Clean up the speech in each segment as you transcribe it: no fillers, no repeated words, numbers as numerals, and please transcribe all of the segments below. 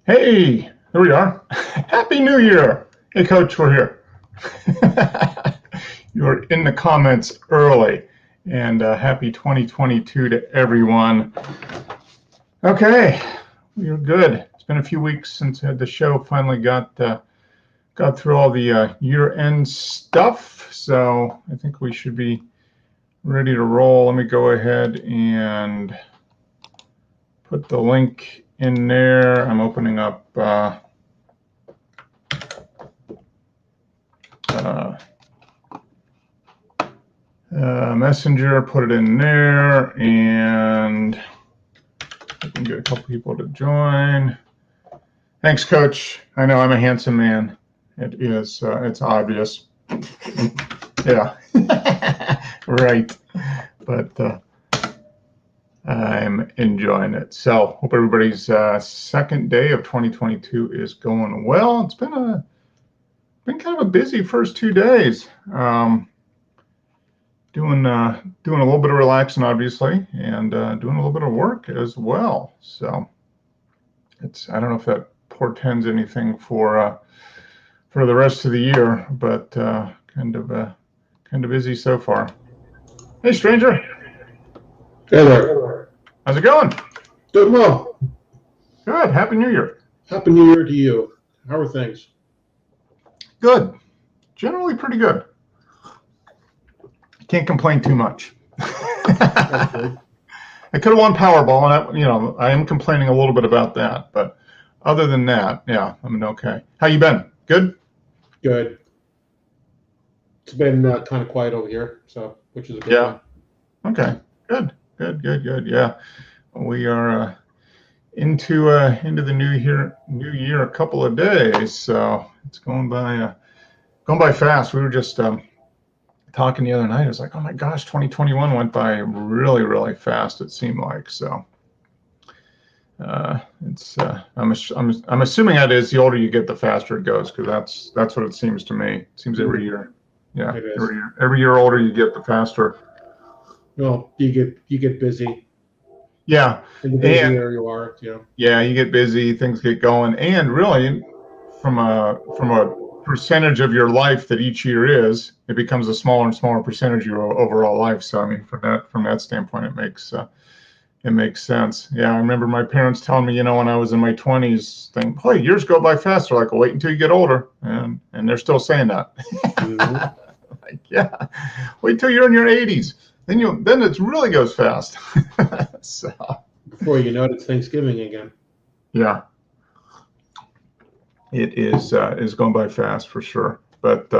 Hey, here we are. Happy New Year. Hey, Coach, we're here. You were in the comments early, and happy 2022 to everyone. Okay, we are good. It's been a few weeks since the show finally got through all the year-end stuff, so I think we should be ready to roll. Let me go ahead and put the link in there. I'm opening up Messenger, put it in there, and I can get a couple people to join. Thanks, Coach. I know I'm a handsome man. It is. It's obvious. Yeah. Right. But I'm enjoying it. So hope everybody's second day of 2022 is going well. It's been kind of a busy first 2 days. Doing a little bit of relaxing, obviously, and doing a little bit of work as well. So I don't know if that portends anything for the rest of the year, but kind of busy so far. Hey, stranger. Hey there. How's it going? Doing well. Good. Happy New Year. Happy New Year to you. How are things? Good. Generally pretty good. Can't complain too much. Okay. I could have won Powerball, and I am complaining a little bit about that. But other than that, yeah, I'm okay. How you been? Good? Good. It's been kind of quiet over here, which is a good Yeah. thing. Okay. Good. Yeah. We are into the new year a couple of days, so it's going by fast. We were just talking the other night. It was like, oh my gosh, 2021 went by really, really fast. It seemed like so. It's I'm assuming that is the older you get, the faster it goes, because that's what it seems to me. It seems every year. Yeah, It is. every year older you get, the faster. Well, you get busy. Yeah, And the busier you are, Yeah, you get busy, things get going, and really, from a percentage of your life that each year is, it becomes a smaller and smaller percentage of your overall life. So I mean, from that standpoint, it makes sense. Yeah, I remember my parents telling me, when I was in my 20s, think, "Boy, years go by fast." They're like, well, "Wait until you get older," and they're still saying that. Mm-hmm. Like, yeah, wait till you're in your 80s, then it really goes fast. So Before you know it, it's Thanksgiving again. yeah, it is going by fast for sure. But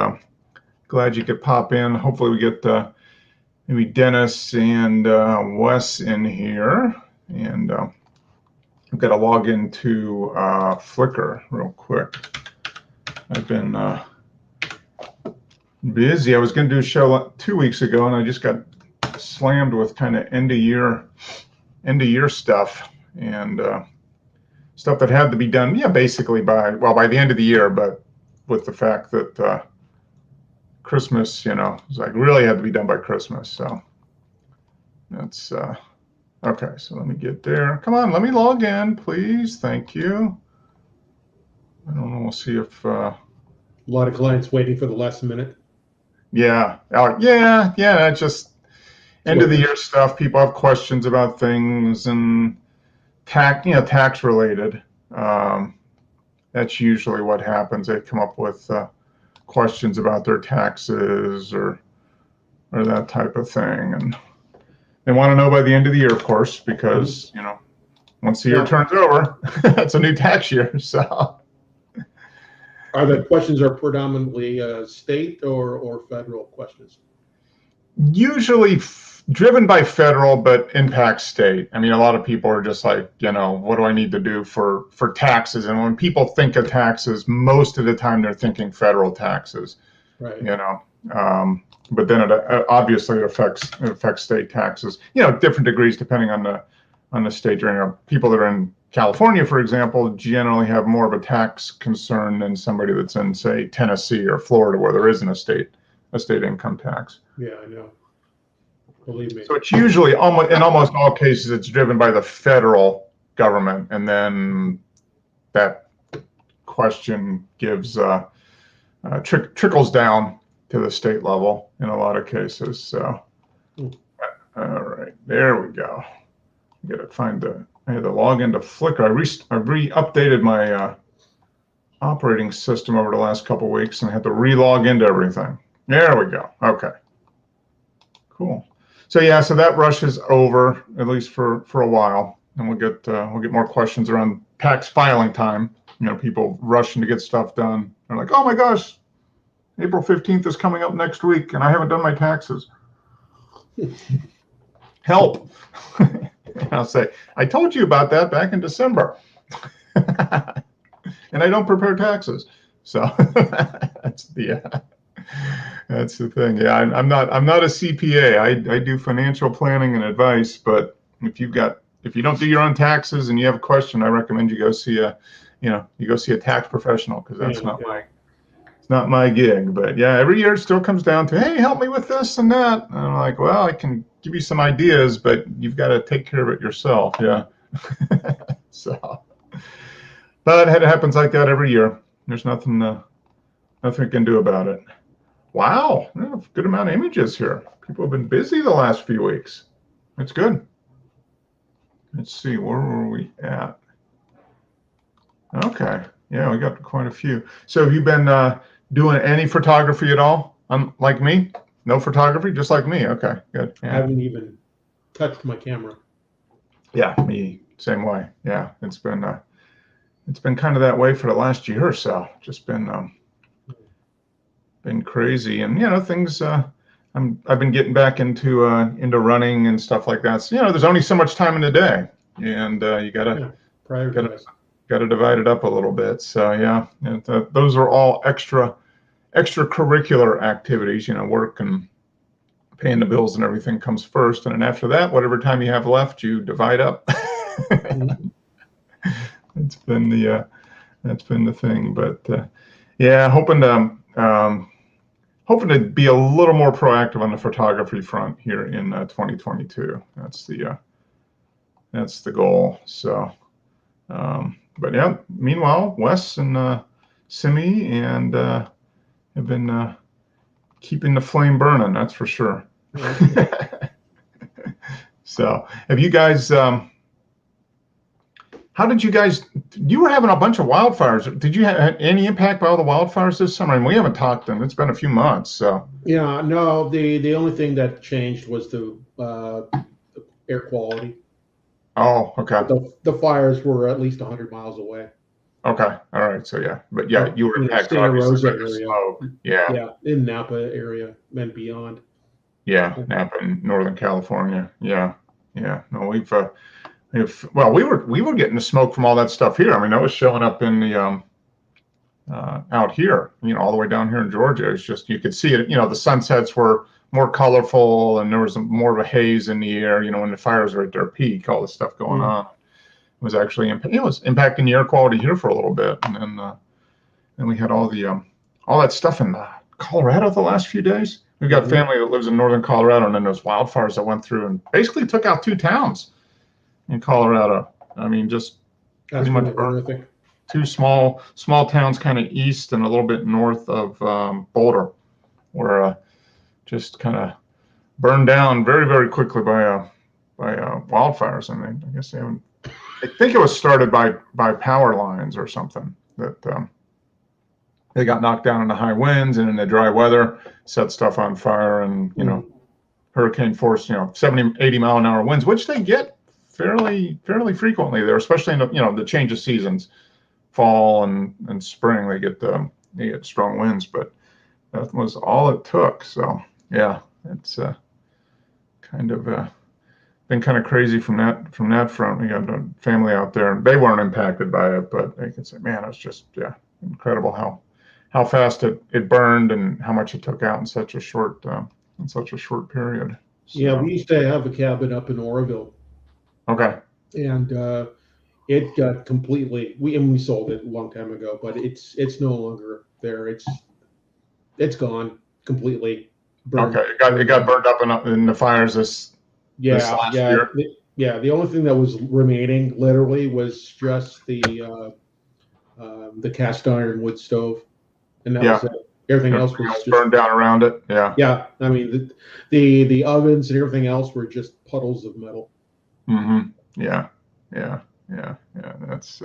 glad you could pop in. Hopefully, we get maybe Dennis and Wes in here, and I've got to log into Flickr real quick. I've been busy. I was going to do a show 2 weeks ago, and I just got slammed with kind of end of year stuff and stuff that had to be done. Yeah, basically by the end of the year, but with the fact that Christmas, was like really had to be done by Christmas. So that's okay. So let me get there. Come on, let me log in, please. Thank you. I don't know. We'll see if. A lot of clients waiting for the last minute. Yeah. Yeah. That's just end of the year stuff. People have questions about things and tax related. That's usually what happens. They come up with questions about their taxes or that type of thing, and they want to know by the end of the year, of course, because once the year turns over, it's a new tax year. So. Are the questions predominantly state or federal questions? Usually driven by federal, but impact state. I mean, a lot of people are just like, what do I need to do for taxes? And when people think of taxes, most of the time they're thinking federal taxes. Right. But then it obviously affects state taxes. Different degrees depending on the state. People that are in California, for example, generally have more of a tax concern than somebody that's in, say, Tennessee or Florida, where there isn't a state income tax. Yeah, I know. Believe me. So it's usually in almost all cases, it's driven by the federal government, and then that question gives trickles down to the state level in a lot of cases. So, all right, there we go. I gotta find I had to log into Flickr. I re-updated my operating system over the last couple of weeks and I had to re-log into everything. There we go. Okay, cool. So yeah, so that rush is over, at least for a while, and we'll get more questions around tax filing time. You know, people rushing to get stuff done. They're like, oh my gosh, April 15th is coming up next week, and I haven't done my taxes. Help! I'll say, I told you about that back in December, and I don't prepare taxes. So that's the thing. Yeah, I'm not a CPA. I do financial planning and advice, but if you don't do your own taxes and you have a question, I recommend you go see a tax professional, because that's not my gig. But yeah, every year it still comes down to, hey, help me with this and that. And I'm like, well, I can give you some ideas, but you've got to take care of it yourself. Yeah. So, but it happens like that every year. There's nothing we can do about it. Wow, good amount of images here. People have been busy the last few weeks. That's good. Let's see, where were we at? Okay, yeah, we got quite a few. So have you been doing any photography at all? Like me? No photography, just like me. Okay, good. Yeah. I haven't even touched my camera. Yeah, me, same way. Yeah, it's been kind of that way for the last year or so. Just been crazy, and things. I've been getting back into running and stuff like that. So there's only so much time in the day, and you gotta divide it up a little bit. So yeah, and those are all extracurricular activities. Work and paying the bills and everything comes first, and then after that, whatever time you have left, you divide up. That's been the thing. But yeah, hoping to be a little more proactive on the photography front here in 2022. That's the goal. So, but yeah, meanwhile, Wes and Simi and have been keeping the flame burning. That's for sure. So, have you guys? How did you guys? You were having a bunch of wildfires. Did you have any impact by all the wildfires this summer? And we haven't talked to them. It's been a few months. So yeah, no. The only thing that changed was the air quality. Oh, okay. The fires were at least 100 miles away. Okay, all right. So yeah, but yeah, you were impacted Santa Rosa obviously by the smoke. Yeah. Yeah, in Napa area and beyond. Yeah, Napa in Northern California. Yeah. No, we were getting the smoke from all that stuff here. I mean, that was showing up in the out here, all the way down here in Georgia. It's just, you could see it. The sunsets were more colorful, and there was more of a haze in the air. When the fires were at their peak, all this stuff going on. It was actually impacting the air quality here for a little bit, and then we had all that stuff in Colorado the last few days. We've got family that lives in northern Colorado, and then those wildfires that went through and basically took out 2 towns in Colorado. I mean, just pretty much horrific. 2 small towns, kind of east and a little bit north of Boulder, were just kind of burned down very, very quickly by wildfires. And I guess I think it was started by power lines or something that they got knocked down in the high winds and in the dry weather, set stuff on fire, and hurricane force, 70, 80 mile an hour winds, which they get fairly frequently there, especially in the change of seasons, fall and spring. They get strong winds, but that was all it took. So yeah, it's kind of been kind of crazy from that front. We got a family out there, and they weren't impacted by it, but they can say, man, it's just incredible how fast it burned and how much it took out in such a short period. So, yeah, we used to have a cabin up in Oroville. Okay. And it got completely. We sold it a long time ago, but it's no longer there. It's gone completely. Burned. Okay, it got burned up in the fires this last year. The only thing that was remaining literally was just the the cast iron wood stove, and that Yeah. was it. Everything else Everything was else just, burned down around it. Yeah. yeah. I mean, the ovens and everything else were just puddles of metal. Yeah. Yeah. Yeah. Yeah. That's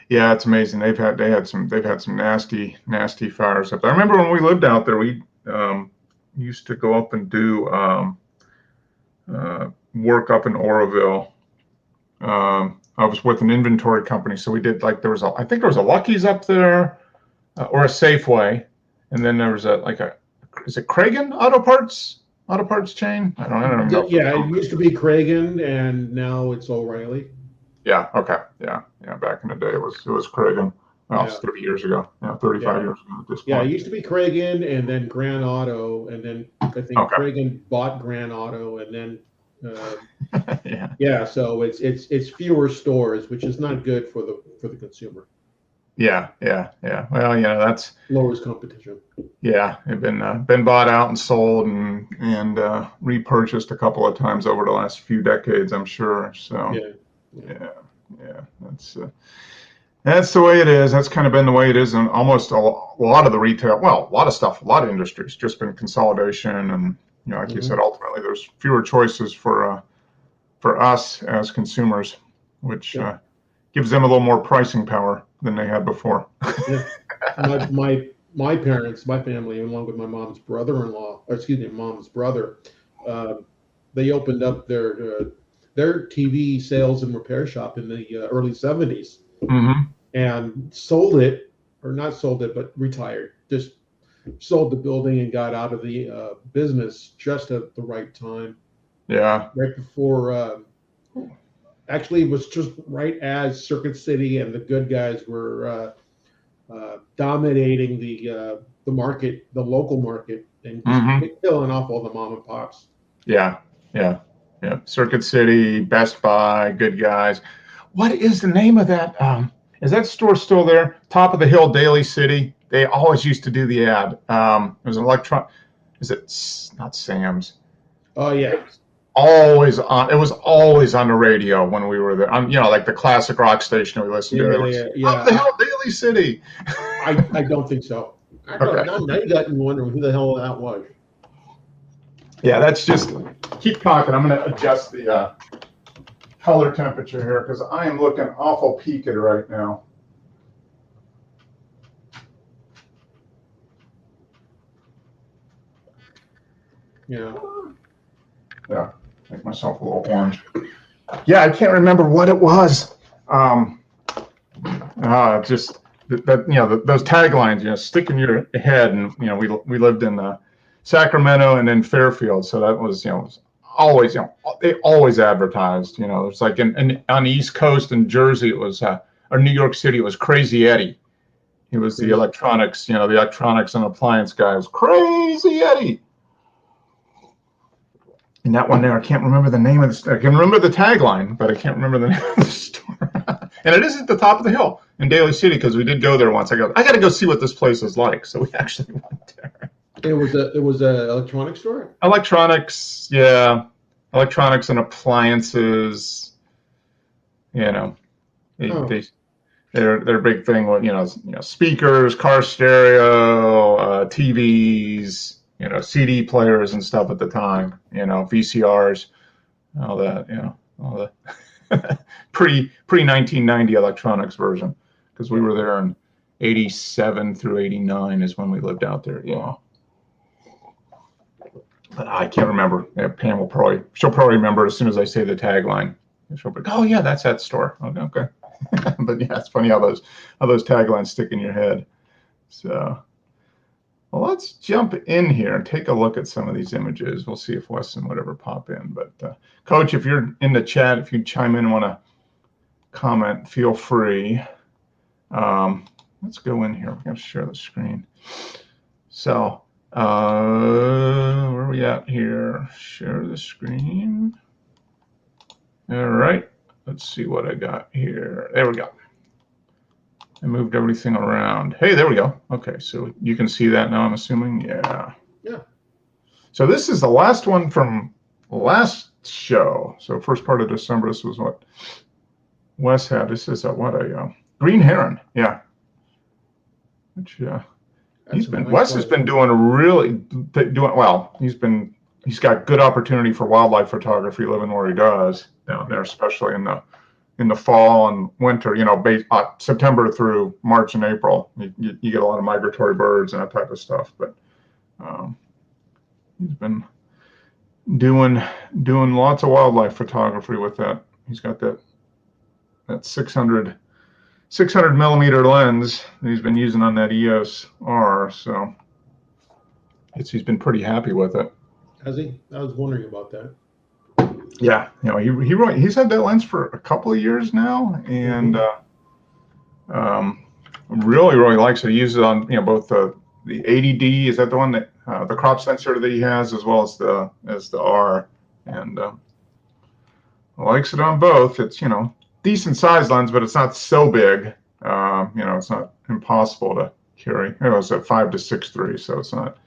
yeah, it's amazing. They've had some nasty fires up there. I remember when we lived out there, we used to go up and do work up in Oroville. I was with an inventory company, so we did like I think there was a Lucky's up there, or a Safeway, and then there was is it Kragen auto parts chain? I don't even know. Yeah, it used to be Kragen, and now it's O'Reilly. Yeah. Okay. Yeah. Yeah. Back in the day, it was Kragen. Well, it's 30 years ago. Yeah, 35 years ago at this point. Yeah, it used to be Kragen, and then Grand Auto, and then I think Kragen bought Grand Auto, and then yeah. So it's fewer stores, which is not good for the consumer. Yeah. Well, that's lowers competition. Yeah, it's been bought out and sold and repurchased a couple of times over the last few decades, I'm sure. So yeah. That's the way it is. That's kind of been the way it is in almost a lot of the retail. Well, a lot of stuff, a lot of industries, just been consolidation, and like you said, ultimately there's fewer choices for us as consumers, which gives them a little more pricing power than they had before. My parents, my family, along with my mom's mom's brother, they opened up their TV sales and repair shop in the early 70s. And not sold it, but retired. Just sold the building and got out of the business just at the right time. Yeah. Right before, actually, it was just right as Circuit City and the good guys were dominating the market, the local market, and just killing off all the mom and pops. Yeah. Circuit City, Best Buy, Good Guys. What is the name of that? Is that store still there? Top of the Hill, Daly City. They always used to do the ad. It was an Is it not Sam's? Oh yeah. Always on. It was always on the radio when we were there. Like the classic rock station we listened to. Top of the Hill, Daly City. I don't think so. Now you got me wondering who the hell that was. Yeah, that's just. Keep talking. I'm going to adjust the color temperature here because I am looking awful peaked right now. Yeah. Make myself a little orange. Yeah, I can't remember what it was. Just that those taglines, stick in your head, and we lived in Sacramento and then Fairfield, so that was always they always advertised. It's like on the East Coast in Jersey it was or New York City it was Crazy Eddie. He was the electronics, the electronics and appliance guy. It was Crazy Eddie. And that one there, I can't remember the name of the store. I can remember the tagline, but I can't remember the name of the store. And it is at the top of the hill in Daly City because we did go there once. I got to go see what this place is like. So we actually went there. It was a electronics store? Electronics, yeah. Electronics and appliances. Their big thing was speakers, car stereo, TVs. CD players and stuff at the time, VCRs, all that, all the pre 1990 electronics version, because we were there in 87 through 89 is when we lived out there. Yeah. But I can't remember. Pam she'll probably remember as soon as I say the tagline. She'll be, oh yeah, that's that store. Okay. But yeah, it's funny how those taglines stick in your head. So. Well, let's jump in here and take a look at some of these images. We'll see if Weston would ever pop in. But Coach, if you're in the chat, if you chime in and want to comment, feel free. Let's go in here. We're going to share the screen. So where are we at here? Share the screen. All right. Let's see what I got here. There we go. I moved everything around. Hey, there we go. Okay, so you can see that now, I'm assuming? Yeah. So this is the last one from last show. So first part of December, this was what Wes had. This is a Green Heron. Yeah, which That's a nice Wes has been doing doing well. He's got good opportunity for wildlife photography living where he does down there, especially in the fall and winter. September through March and April, you get a lot of migratory birds and that type of stuff. But he's been doing lots of wildlife photography with that. He's got that 600 millimeter lens that he's been using on that EOS R. So he's been pretty happy with it. Has he? I was wondering about that. Yeah, he's had that lens for a couple of years now, and really likes it. He uses it on both the 80D. Is that the one that the crop sensor that he has, as well as the R, and likes it on both. It's decent size lens, but it's not so big. It's not impossible to carry. It's at 5 to 6.3, so it's not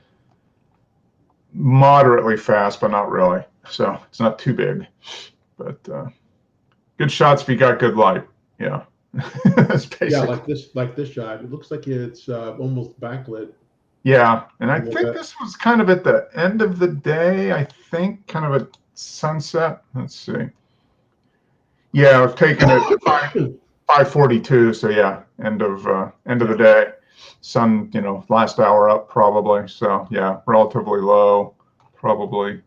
moderately fast, but not really. So it's not too big, but good shots if you got good light. Yeah. That's basically. Yeah, like this shot. It looks like it's almost backlit. Yeah, and I think this was kind of at the end of the day. I think kind of at sunset. Let's see. Yeah, I was taking it at 5:42. So yeah, end of the day. Sun, last hour up probably. So yeah, relatively low, probably.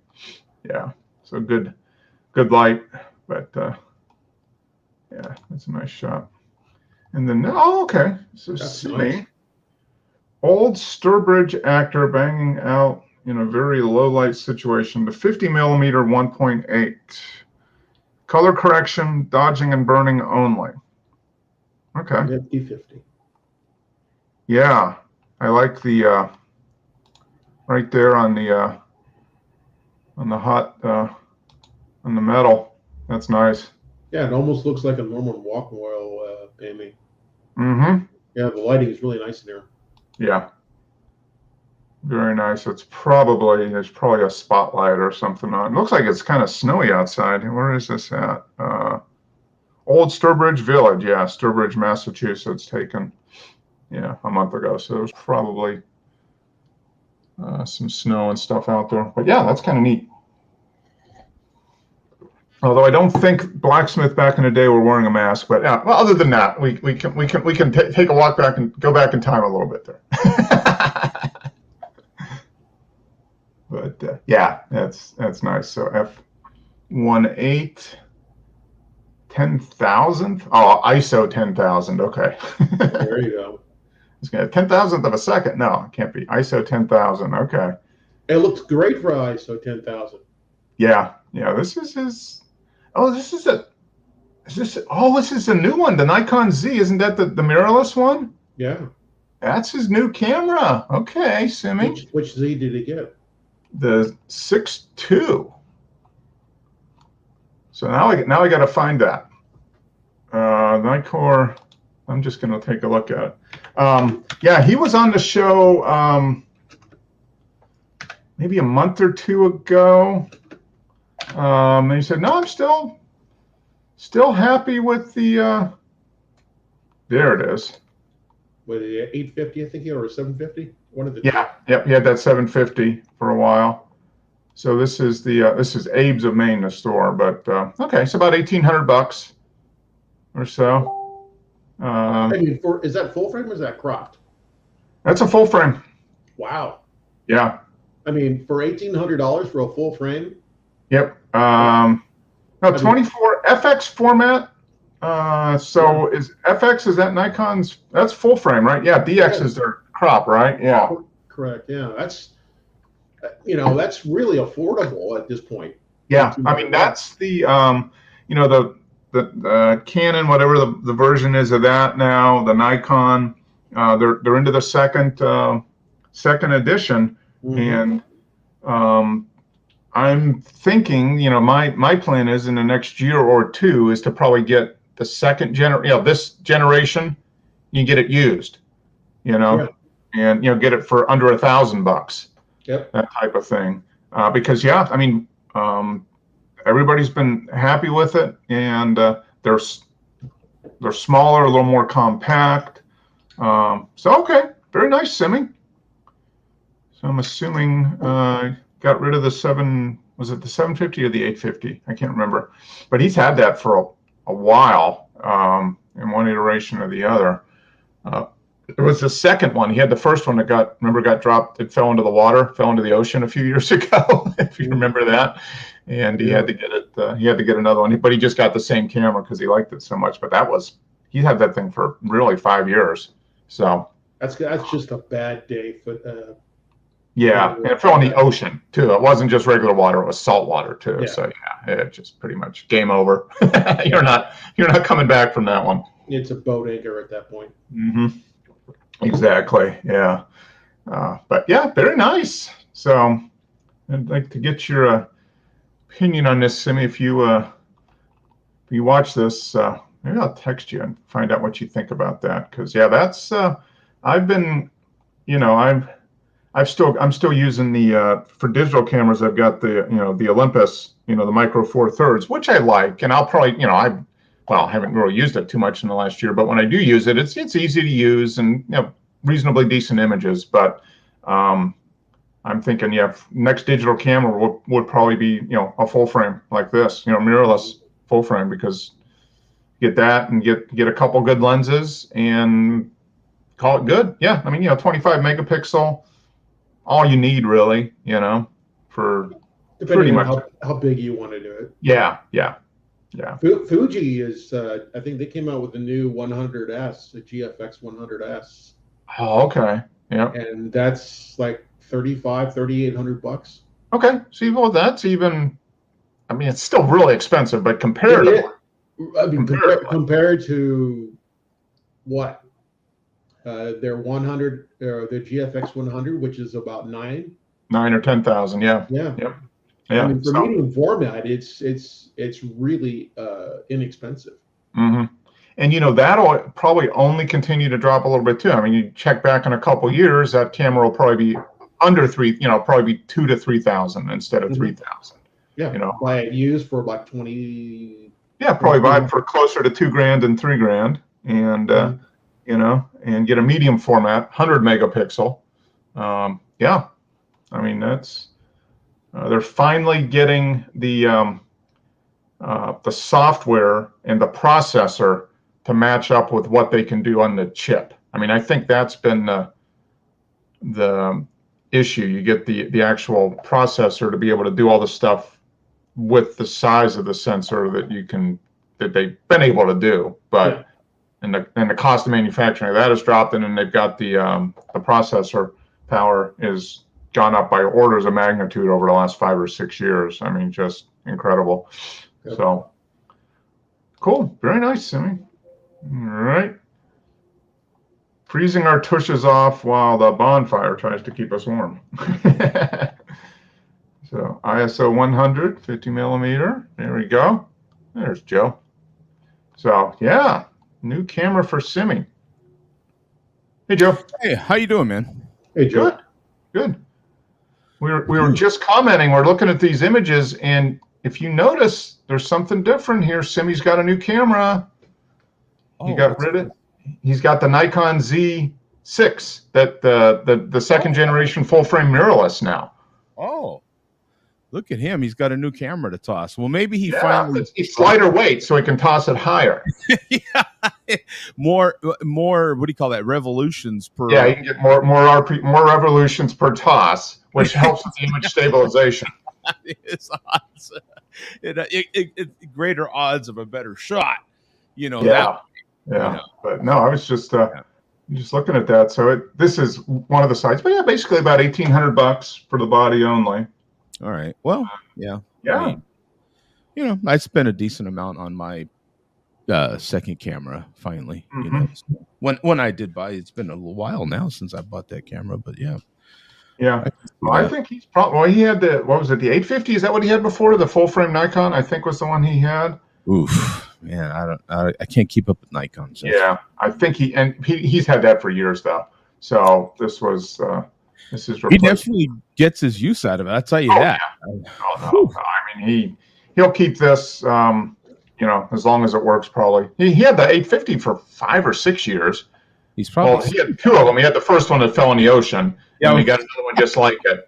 Yeah, so good light, but yeah, that's a nice shot. And then okay, so Simi, nice. Old Sturbridge actor banging out in a very low light situation. The 50 millimeter 1.8. Color correction, dodging and burning only. Okay. 50-50. Yeah, I like the right there on the hot on the metal. That's nice. Yeah, it almost looks like a normal walk oil painting. Mm-hmm. Yeah, the lighting is really nice in there. Yeah. Very nice. There's probably a spotlight or something on. It looks like it's kind of snowy outside. Where is this at? Old Sturbridge Village. Yeah, Sturbridge, Massachusetts, taken a month ago. So there's probably some snow and stuff out there. But yeah, that's kind of neat. Although I don't think blacksmith back in the day were wearing a mask, but yeah. Well, other than that, we can take a walk back and go back in time a little bit there. But yeah, that's nice. So f1.8, 10,000. Oh, ISO 10,000. Okay. There you go. It's gonna 10,000th of a second. No, it can't be. ISO 10,000. Okay. It looks great for ISO 10,000. Yeah. This is his. Oh, this is a new one. The Nikon Z. Isn't that the mirrorless one? Yeah. That's his new camera. Okay, Simi. Which Z did he get? The 6.2. So now I got to find that. Nikkor. I'm just going to take a look at it. Yeah, he was on the show maybe a month or two ago. And he said, "No, I'm still happy with the." There it is. With the 850, I think, or 750. One of the Yep. He had that 750 for a while. So this is Abe's of Maine, the store. But okay, it's about $1,800 or so. I mean, is that full frame or is that cropped? That's a full frame. Wow. Yeah. I mean, for $1,800 for a full frame. Yep. No, 24 FX format. So is FX, is that Nikon's? That's full frame, right? Yeah. DX is their crop, right? Yeah. Correct. Yeah. That's really affordable at this point. Yeah. I mean, that's the the Canon, whatever the version is of that now, the Nikon, they're into the second edition. Mm-hmm. And I'm thinking, my plan is in the next year or two is to probably get the second this generation, you get it used, and get it for under $1,000. Yep. That type of thing. Because I mean, everybody's been happy with it, and they're smaller, a little more compact. So okay, very nice Simi. So I'm assuming got rid of the was it the 750 or the 850? I can't remember. But he's had that for a while in one iteration or the other. There was the second one. He had the first one that got dropped. It fell into the water, fell into the ocean a few years ago, if you remember that. And he had to get it. He had to get another one, but he just got the same camera because he liked it so much. But he had that thing for really 5 years. So that's just a bad day for. Yeah, and it fell in the ocean too. It wasn't just regular water; it was salt water too. Yeah. So yeah, it just pretty much game over. You're not coming back from that one. It's a boat anchor at that point. Mm-hmm. Exactly. Yeah. But yeah, very nice. So I'd like to get your opinion on this, Simi. If you watch this, maybe I'll text you and find out what you think about that. Because yeah, that's I've been, I'm still using the for digital cameras. I've got the Olympus, the Micro Four Thirds, which I like, and I'll probably I haven't really used it too much in the last year, but when I do use it, it's easy to use and reasonably decent images. But I'm thinking, next digital camera would probably be a full frame like this, mirrorless full frame, because get that and get a couple good lenses and call it good. Yeah, 25 megapixel, all you need really, for depending pretty on much how big you want to do it. Yeah. Fuji is, I think they came out with the new 100S, the GFX 100S. Oh, okay. Yeah. And that's like $3,800. Okay. See, well, that's even, it's still really expensive, but comparatively. Compared to what? Their 100, their GFX 100, which is about 9 or 10,000. Yeah. Yeah. Yep. Yeah. For medium format, it's really inexpensive. Mm-hmm. And that'll probably only continue to drop a little bit too. You check back in a couple years, that camera will probably be under probably be 2,000 to 3,000 instead of 3,000. Yeah. Buy it used for like 20. Yeah, probably buy it for closer to $2,000 than $3,000, and and get a medium format, 100 megapixel. That's. They're finally getting the software and the processor to match up with what they can do on the chip. I think that's been the issue. You get the actual processor to be able to do all the stuff with the size of the sensor that they've been able to do, but and the cost of manufacturing of that has dropped, and then they've got the processor power is gone up by orders of magnitude over the last 5 or 6 years. Just incredible. Yep. So cool. Very nice, Simi. All right. Freezing our tushes off while the bonfire tries to keep us warm. So ISO 100, 50 millimeter. There we go. There's Joe. So yeah, new camera for Simi. Hey, Joe. Hey, how you doing, man? Hey, Joe. Good. We were just commenting. We're looking at these images, and if you notice, there's something different here. Simi's got a new camera. He got rid of it. He's got the Nikon Z6, that the second generation full frame mirrorless now. Oh, look at him. He's got a new camera to toss. Well, maybe he finally. It's lighter weight, so he can toss it higher. Yeah. More. What do you call that? Revolutions per. Yeah, you can get more revolutions per toss, which helps with the image stabilization. It's odds. Greater odds of a better shot. But no, I was just looking at that. So this is one of the sites, but basically about $1,800 for the body only. All right. Well, yeah. Yeah. I spent a decent amount on my second camera finally. Mm-hmm. When I did buy, it's been a little while now since I bought that camera, but yeah. I think he's probably he had the 850? Is that what he had before? The full frame Nikon, I think, was the one he had. Oof, man, I can't keep up with Nikon. So. Yeah, I think he's had that for years though. So this is. He definitely gets his use out of it. I'll tell you that. Yeah. No. He'll keep this. As long as it works. Probably he had the 850 for 5 or 6 years. He's probably Well, he had two of them. He had the first one that fell in the ocean, Yeah. and he got another one just like it.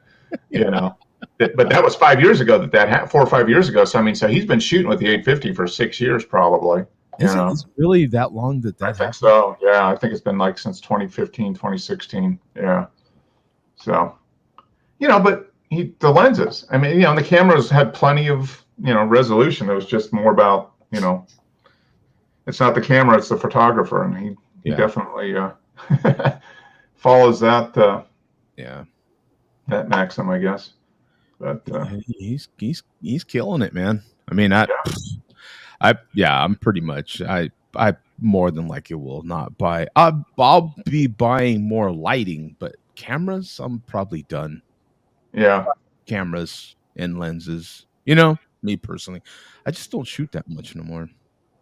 But that was 5 years ago. 4 or 5 years ago. So I mean, so he's been shooting with the 850 for 6 years probably. Is it really that long that I think happened? so. Yeah, I think it's been like since 2015, 2016. Yeah. So, but the lenses. I mean, the cameras had plenty of resolution. It was just more about it's not the camera, it's the photographer, and he definitely follows that that maxim, I guess. But he's killing it, man. I mean, I'm pretty much I more than likely will not buy. I'll be buying more lighting, but cameras, I'm probably done. Yeah, cameras and lenses. Me personally, I just don't shoot that much no more.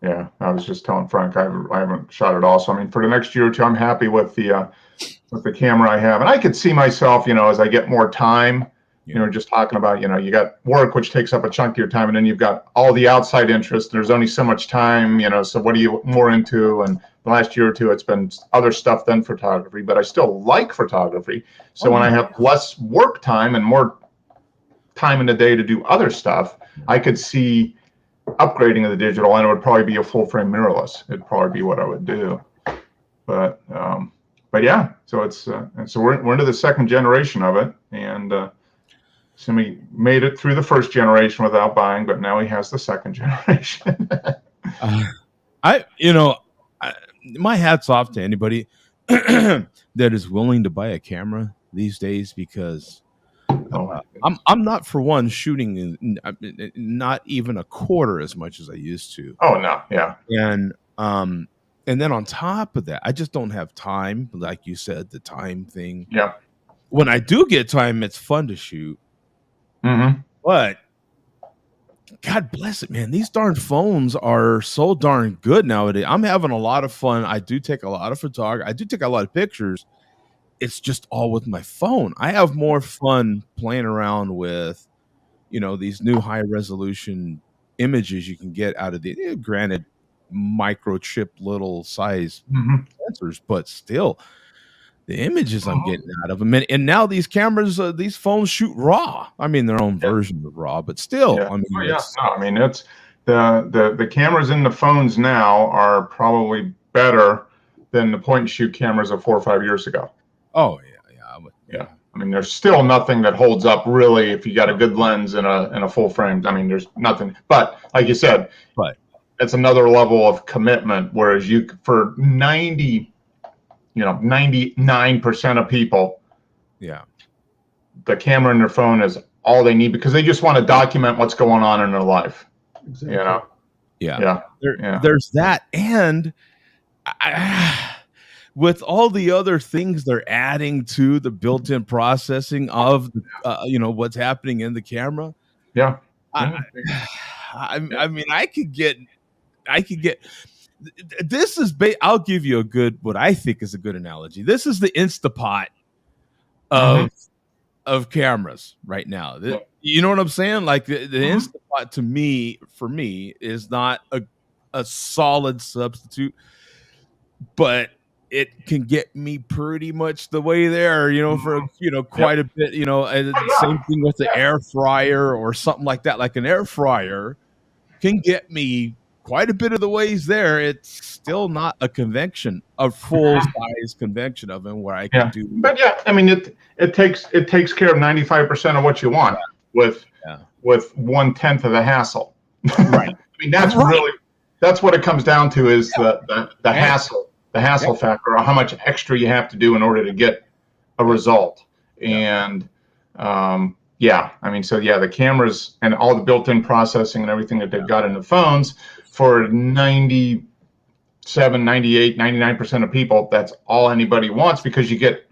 Yeah, I was just telling Frank I haven't shot at all. So I mean, for the next year or two, I'm happy with the camera I have, and I could see myself, as I get more time. Just talking about, you got work, which takes up a chunk of your time, and then you've got all the outside interests. There's only so much time, so what are you more into? And the last year or two, it's been other stuff than photography, but I still like photography. So when I have less work time and more time in the day to do other stuff, I could see upgrading of the digital, and it would probably be a full frame mirrorless. It'd probably be what I would do. But yeah, so it's and so we're into the second generation of it, and Simi made it through the first generation without buying, but now he has the second generation. My hat's off to anybody that is willing to buy a camera these days, because I'm not, for one, shooting not even a quarter as much as I used to. Oh no, yeah. And then on top of that, I just don't have time. Like you said, the time thing. Yeah. When I do get time, it's fun to shoot. Mm-hmm. But God bless it, man. These darn phones are so darn good nowadays. I'm having a lot of fun. I do take a lot of photography. I do take a lot of pictures. It's just all with my phone. I have more fun playing around with, these new high resolution images you can get out of the granted microchip little size sensors, but still the images I'm getting out of them. And now these cameras, these phones shoot RAW. I mean, their own version of RAW, but still, Yeah. I mean, it's the cameras in the phones now are probably better than the point and shoot cameras of 4 or 5 years ago. Oh yeah. I mean, there's still nothing that holds up really if you got a good lens and a full frame. I mean, there's nothing. But like you said, it's another level of commitment. Whereas for 99% of people, the camera in their phone is all they need, because they just want to document what's going on in their life. Exactly. There's that, and with all the other things they're adding to the built-in processing of what's happening in the camera. I mean, I could get this is I'll give you what I think is a good analogy. This is the Instapot of cameras right now. You know what I'm saying? Like the Instapot for me is not a solid substitute, but it can get me pretty much the way there, for quite a bit, and same thing with the air fryer or something like that. Like an air fryer can get me quite a bit of the ways there. It's still not a convection, a full size convection oven where I can do. But yeah, I mean, it takes care of 95% of what you want with 1/10 of the hassle. Right. I mean, that's what it comes down to, is the hassle. The hassle factor, or how much extra you have to do in order to get a result. And I mean, the cameras and all the built-in processing and everything that they've got in the phones, for 97, 98, 99% of people, that's all anybody wants, because you get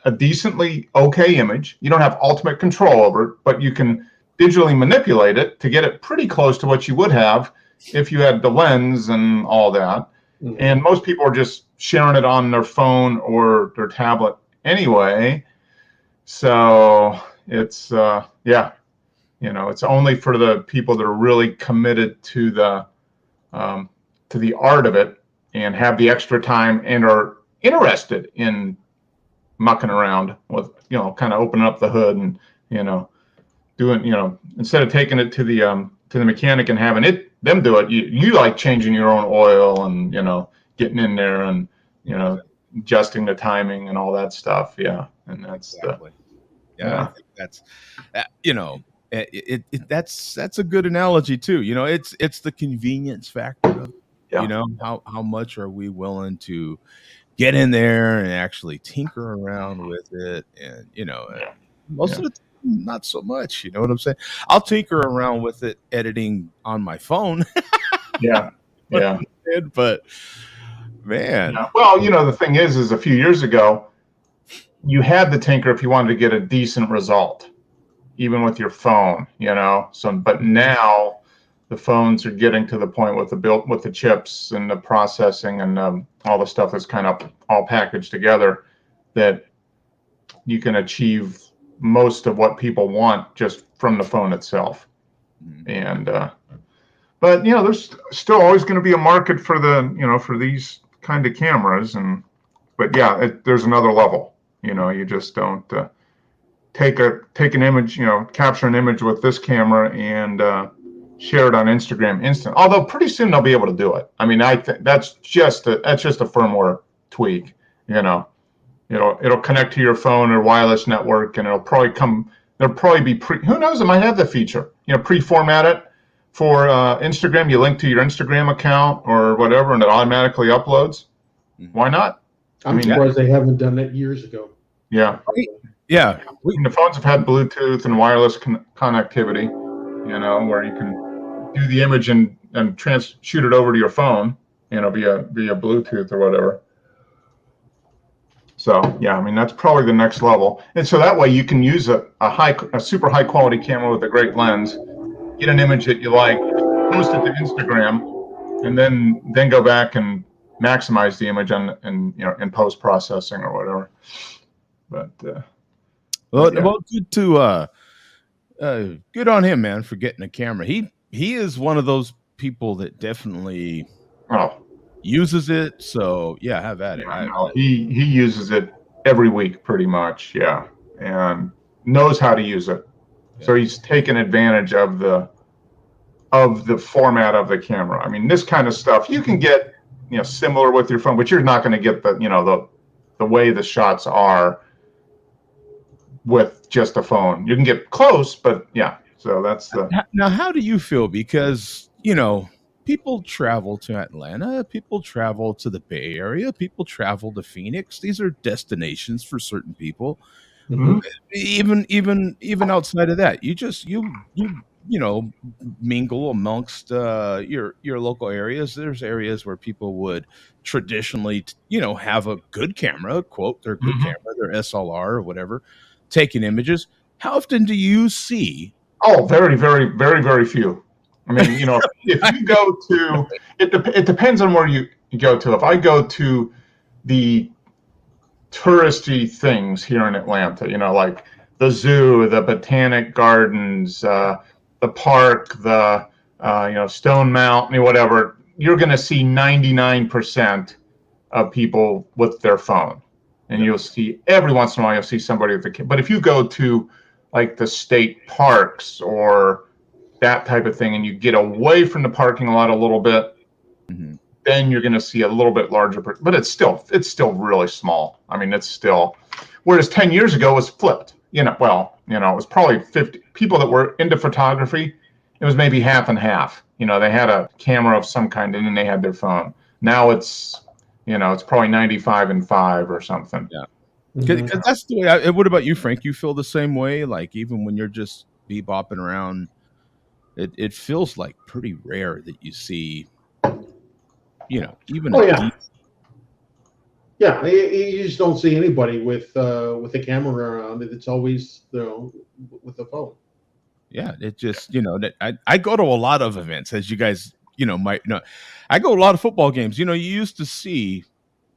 a decently okay image. You don't have ultimate control over it, but you can digitally manipulate it to get it pretty close to what you would have if you had the lens and all that. And most people are just sharing it on their phone or their tablet anyway. So it's it's only for the people that are really committed to the art of it and have the extra time and are interested in mucking around with, kind of opening up the hood and, doing, instead of taking it to the mechanic and having them do it, you like changing your own oil and, getting in there and, adjusting the timing and all that stuff. Yeah. And that's exactly. I think that's, that's a good analogy too. It's the convenience factor of, how much are we willing to get in there and actually tinker around with it? And, most of the time, not so much, you know what I'm saying? I'll tinker around with it editing on my phone. Yeah. But man. Yeah. Well, the thing is a few years ago, you had to tinker if you wanted to get a decent result, even with your phone, but now the phones are getting to the point with the chips and the processing and all the stuff that's kind of all packaged together that you can achieve most of what people want just from the phone itself. And but there's still always going to be a market for for these kind of cameras, but there's another level. You just don't take an image, capture an image with this camera and share it on Instagram instant. Although pretty soon they'll be able to do it. I mean, I think that's just a firmware tweak. It'll connect to your phone or wireless network, and it'll probably be who knows, it might have the feature, pre-format it for Instagram. You link to your Instagram account or whatever, and it automatically uploads. Why not? I'm surprised they haven't done that years ago. Yeah. Yeah. The phones have had Bluetooth and wireless connectivity, where you can do the image and shoot it over to your phone, via Bluetooth or whatever. So that's probably the next level. And so that way you can use a super high quality camera with a great lens, get an image that you like, post it to Instagram, and then go back and maximize the image in post processing or whatever. But well, good on him, man, for getting a camera. He is one of those people that definitely uses it. So have at it. He uses it every week pretty much. Yeah. And knows how to use it. Yeah. So he's taken advantage of the format of the camera. I mean, this kind of stuff you can get, similar with your phone, but you're not going to get the way the shots are with just a phone. You can get close, but so that's now, how do you feel? Because, people travel to Atlanta, people travel to the Bay Area, people travel to Phoenix. These are destinations for certain people. Mm-hmm. Even outside of that, you mingle amongst your local areas. There's areas where people would traditionally, have a good camera, quote, their good camera, their SLR or whatever, taking images. How often do you see? Oh, very, very, very, very few. I mean, if you go to, it depends on where you go to. If I go to the touristy things here in Atlanta, like the zoo, the Botanic Gardens, the park, the Stone Mountain, whatever, you're going to see 99% of people with their phone, and you'll see every once in a while you'll see somebody with a camera. But if you go to like the state parks or that type of thing, and you get away from the parking lot a little bit, then you're going to see a little bit larger, but it's still really small. I mean, it's still, whereas 10 years ago it was flipped, it was probably 50 people that were into photography. It was maybe half and half, they had a camera of some kind and then they had their phone. Now it's, it's probably 95-5 or something. Yeah. Because that's the way what about you, Frank? You feel the same way? Like, even when you're just bebopping around, it feels like pretty rare that you see, even. Oh, yeah. Yeah, you just don't see anybody with a camera around. It's always, with a phone. Yeah, it just, I go to a lot of events, as you guys, might know. I go to a lot of football games. You used to see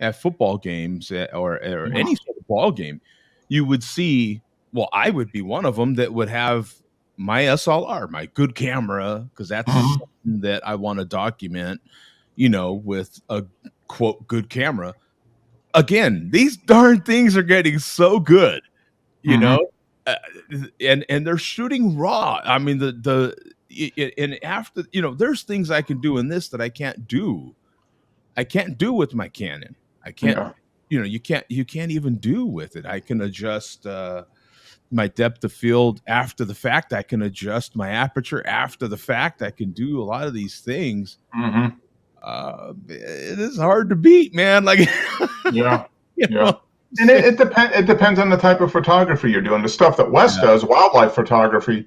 at football games or any sort of ball game, you would see, well, I would be one of them that would have my SLR, my good camera, because that's something that I want to document, with a quote good camera. again, these darn things are getting so good, you Mhm. know, uh, and they're shooting raw. I mean, and after, there's things I can do in this that I can't do. I can't do with my Canon. I can't, Yeah. you can't even do with it. I can adjust my depth of field after the fact. I can adjust my aperture after the fact. I can do a lot of these things. Hmm. It is hard to beat, man. Like, Yeah. you Yeah. know, And it depends on the type of photography you're doing. The stuff that Wes Yeah. does, wildlife photography,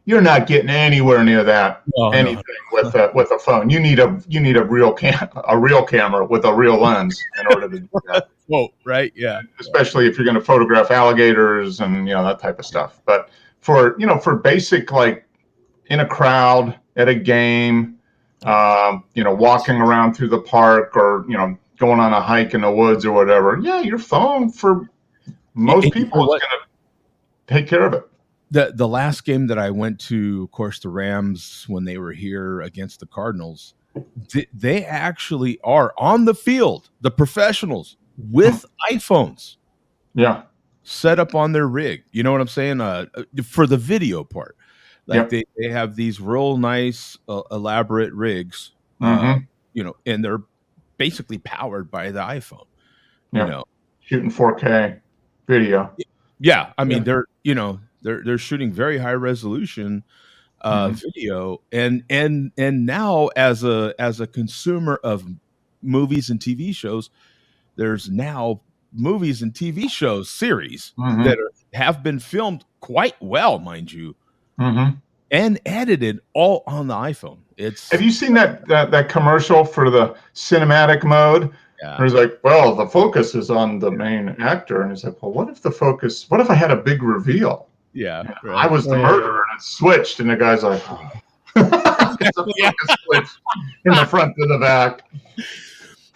you're not getting anywhere near that No, anything with a phone. You need a real camera with a real lens in order to do that. Whoa, right? Yeah. Especially if you're going to photograph alligators and that type of stuff. But for basic, like in a crowd at a game, walking around through the park, or going on a hike in the woods or whatever. Yeah, your phone for most And you know people is what? going to take care of it. The last game that I went to, of course, the Rams, when they were here against the Cardinals, they actually are on the field, the professionals with iPhones Yeah. set up on their rig. You know what I'm saying? For the video part, like Yep. they have these real nice, elaborate rigs, Mm-hmm. and they're basically powered by the iPhone. Yeah. You know, Shooting 4K video. yeah. I mean, Yeah. they're shooting very high resolution Mhm. video, and now as a consumer of movies and TV shows, there's now movies and TV shows series that Mhm. have been filmed quite well, mind you, Mhm. and edited all on the iPhone. It's Have you seen that commercial for the cinematic mode? yeah, Where it's like, well, the focus is on the main actor, and he's like, well, what if I had a big reveal? yeah, I right. was the Yeah. murderer, and it switched, and the guy's like, oh. It's a Yeah. focus switch in the front to the back.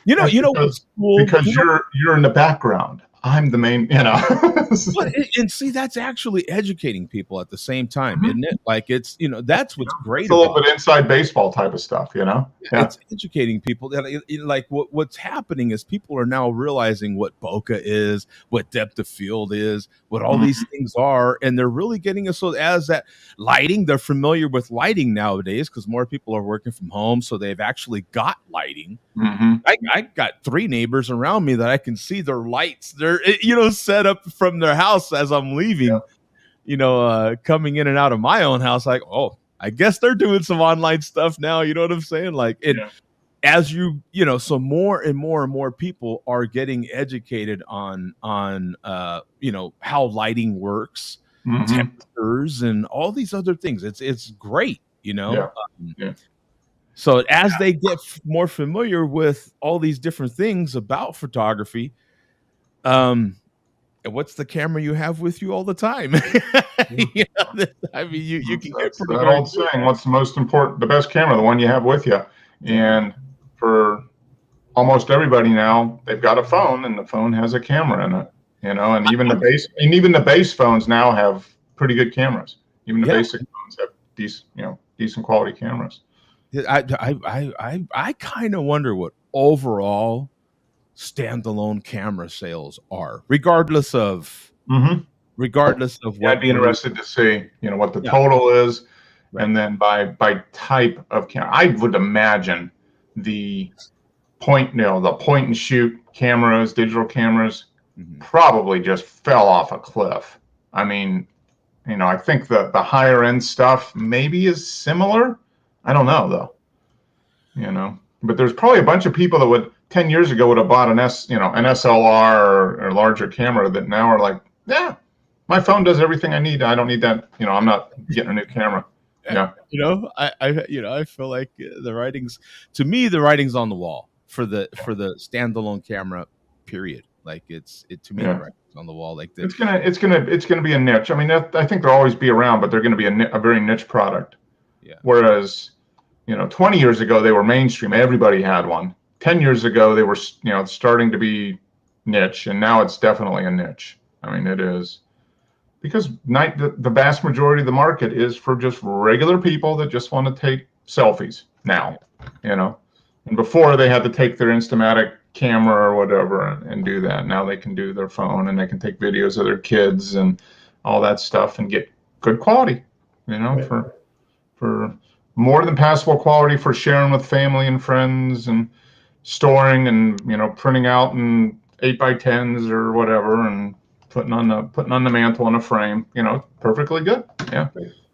You know, That's what's cool? because you're in the background. I'm the main, Well, and see, that's actually educating people at the same time, Mhm. isn't it? Like it's that's what's great It's a little about bit inside baseball type of stuff, Yeah. it's educating people that like what's happening is people are now realizing what bokeh is, what depth of field is, what all Mhm. these things are, and they're really getting us. So as that lighting, they're familiar with lighting nowadays because more people are working from home, so they've actually got lighting. Mhm. I got 3 neighbors around me that I can see their lights. They're set up from their house as I'm leaving. Coming in and out of my own house. Like, oh, I guess they're doing some online stuff now. You know what I'm saying? Like, Yeah. as so more and more and more people are getting educated on how lighting works, Mhm. temperatures, and all these other things. It's great. Yeah. Yeah. So as they get more familiar with all these different things about photography, what's the camera you have with you all the time? I mean, you can get That's pretty that darn old good. saying. What's the most important? The best camera, the one you have with you. And for almost everybody now, they've got a phone, and the phone has a camera in it. And even the base phones now have pretty good cameras. Even the Yeah. basic phones have decent quality cameras. I kind of wonder what overall standalone camera sales are, regardless of Mm-hmm. Yeah, what I'd be you're. interested to see, what the Yeah, total is, right. and then by type of camera. I would imagine the the point and shoot cameras, digital cameras, Mhm. probably just fell off a cliff. I mean, I think the higher end stuff maybe is similar. I don't know though, but there's probably a bunch of people that 10 years ago would have bought an SLR or larger camera that now are like, yeah, my phone does everything I need. I don't need that. I'm not getting a new camera. Yeah. I feel like to me the writing's on the wall for the standalone camera period. Like to me the Yeah. writing's on the wall. Like It's gonna be a niche. I mean, I think they'll always be around, but they're gonna be a very niche product. Yeah. Whereas, 20 years ago they were mainstream. Everybody had one. 10 years ago they were, starting to be niche, and now it's definitely a niche. I mean, it is, because the vast majority of the market is for just regular people that just want to take selfies now. And before they had to take their Instamatic camera or whatever and do that. Now they can do their phone and they can take videos of their kids and all that stuff and get good quality, Right. for more than passable quality for sharing with family and friends and storing and printing out in 8x10s or whatever and putting on the mantle in a frame. Perfectly good. Yeah.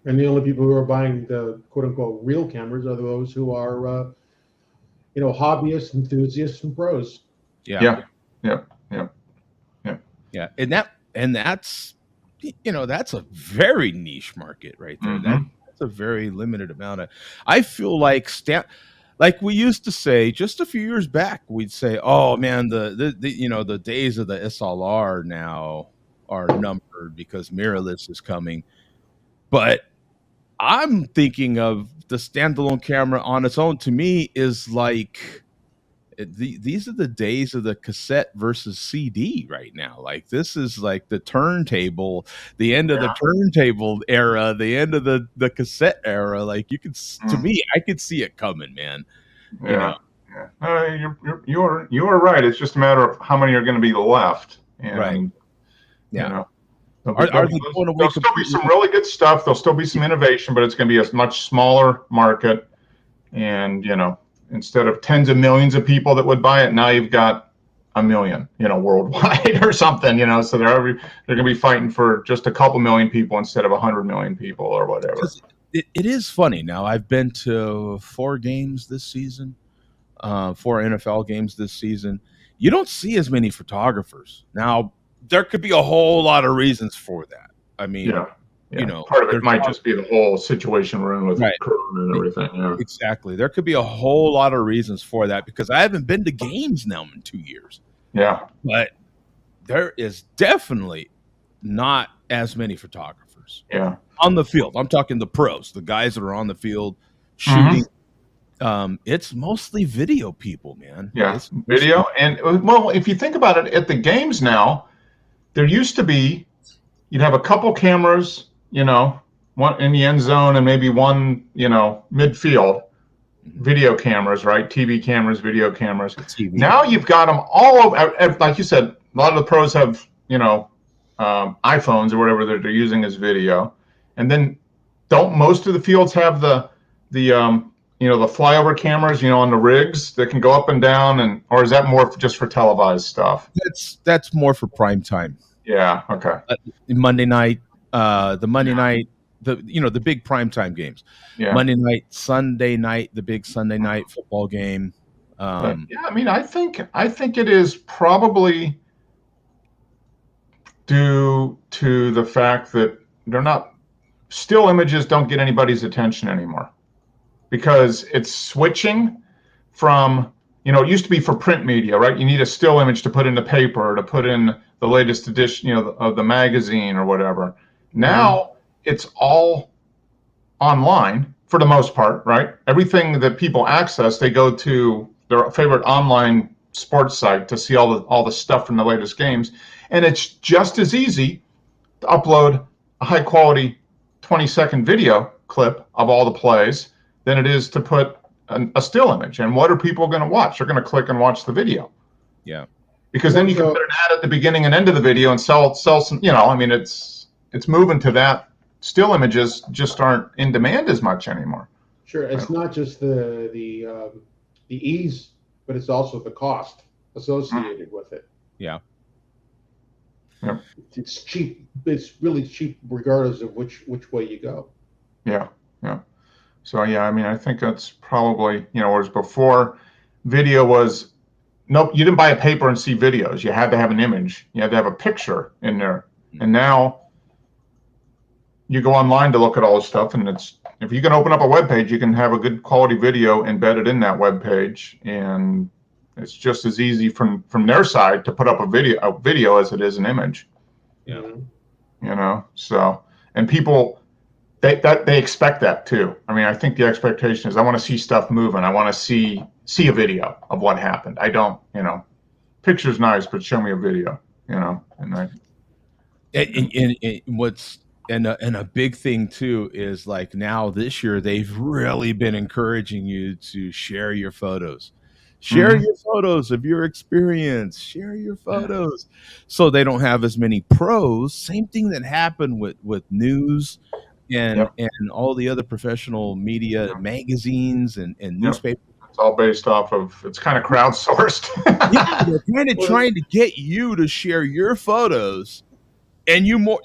And the only people who are buying the quote unquote real cameras are those who are, hobbyists, enthusiasts, and pros. Yeah. Yeah. Yeah. And that's that's a very niche market right there. Mhm. That's a very limited amount of. I feel like like we used to say just a few years back, we'd say, "Oh man, the days of the SLR now are numbered because mirrorless is coming." But I'm thinking of the standalone camera on its own. To me, is like these are the days of the cassette versus CD right now. Like this is like the turntable, the end of the Yeah. turntable era, the end of the cassette era. Like to Mm. me, I could see it coming, man. Yeah. Yeah. You're right. It's just a matter of how many are going to be left, and Right. you Yeah. know, Are they going away there'll still be completely? some really good stuff. There'll still be some innovation, but it's going to be a much smaller market. And instead of tens of millions of people that would buy it, now you've got a million, worldwide or something. So they're going to be fighting for just a couple million people instead of 100 million people or whatever. 'Cause it is funny. Now I've been to 4 games this season, 4 NFL games this season. You don't see as many photographers now. There could be a whole lot of reasons for that. I mean, Yeah. Part of it there's might just be the whole situation we're in with Right. Corona and everything. Yeah. exactly. There could be a whole lot of reasons for that because I haven't been to games now in 2 years. Yeah. But there is definitely not as many photographers Yeah. on the field. I'm talking the pros, the guys that are on the field shooting. It's mostly video people, man. Yeah. It's Video. And well, if you think about it, at the games now, there used to be, you'd have a couple cameras, one in the end zone and maybe one, midfield, video cameras, right? TV cameras, video cameras. TV. Now you've got them all over. Like you said, a lot of the pros have, iPhones or whatever that they're using as video. And then don't most of the fields have the flyover cameras, on the rigs that can go up and down, or is that more just for televised stuff? That's more for prime time. Yeah. Okay. Monday night, the Monday night, the big primetime games. Yeah. Monday night, Sunday night, the big Sunday night football game. Yeah, I mean, I think it is probably due to the fact that they're not still images don't get anybody's attention anymore because it's switching from it used to be for print media, right? You need a still image to put in the paper or to put in the latest edition, of the magazine or whatever. Now it's all online for the most part, right? Everything that people access, they go to their favorite online sports site to see all the stuff from the latest games, and it's just as easy to upload a high quality 20-second video clip of all the plays than it is to put a still image. And what are people going to watch? They're going to click and watch the video. Yeah. Because then you can put an ad at the beginning and end of the video and sell some, I mean, it's moving to that. Still images just aren't in demand as much anymore. Sure, it's not just the ease, but it's also the cost associated with it. Yeah. It's cheap. It's really cheap, regardless of which way you go. Yeah. So yeah, I mean, I think that's probably whereas before, video was nope. You didn't buy a paper and see videos. You had to have an image. You had to have a picture in there. And now you go online to look at all this stuff, and if you can open up a web page, you can have a good quality video embedded in that web page, and it's just as easy from their side to put up a video as it is an image. Yeah. So, and people they expect that too. I mean, I think the expectation is I want to see stuff moving. I want to see a video of what happened. I don't, picture's nice, but show me a video, and what's and a big thing too is like now this year they've really been encouraging you to share your photos. Share Mhm. your photos of your experience. Share your photos. So they don't have as many pros. Same thing that happened with news Yep. and all the other professional media Yep. magazines and Yep. newspapers. It's all based off of, it's kind of crowdsourced. Yeah, they're kind of Well, trying to get you to share your photos, and you more,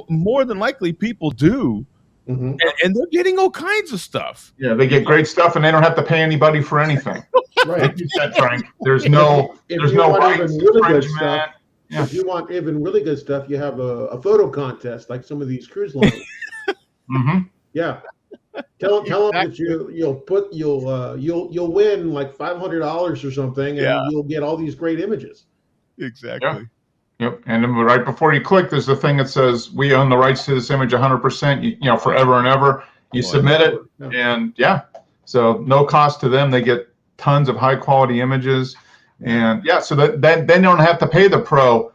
more than likely people do, mhm. and they're getting all kinds of stuff. Yeah, they get great stuff and they don't have to pay anybody for anything. Like Right. you said, Frank, there's If no if there's you no want rights even really good infringement. stuff, Yeah. if you want even really good stuff, you have a photo contest like some of these cruise lines. Mm-hmm. Yeah. Tell them that Exactly. you'll win like $500 or something, Yeah, and you'll get all these great images. Yeah. exactly. Yep. And then right before you click, there's the thing that says we own the rights to this image 100%. Forever and ever. You Oh, yeah. submit it, Yeah. and yeah, so no cost to them. They get tons of high quality images, and yeah, so that they don't have to pay the pro,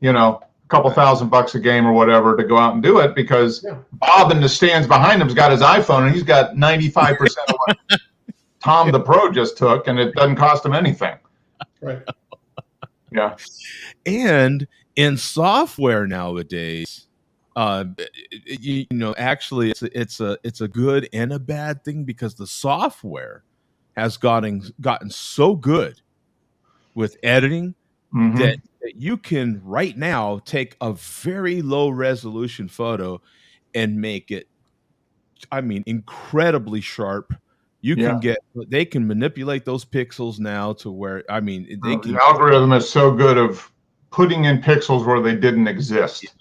a couple $1,000 a game or whatever to go out and do it, because Yeah. Bob in the stands behind him's got his iPhone and he's got 95% of what Tom the pro just took, and it doesn't cost him anything. Right. Yeah. And in software nowadays, actually, it's a good and a bad thing, because the software has gotten so good with editing Mm-hmm. that you can right now take a very low resolution photo and make it, I mean, incredibly sharp. Yeah. They can manipulate those pixels now to where, I mean, they The can. algorithm is so good of putting in pixels where they didn't exist.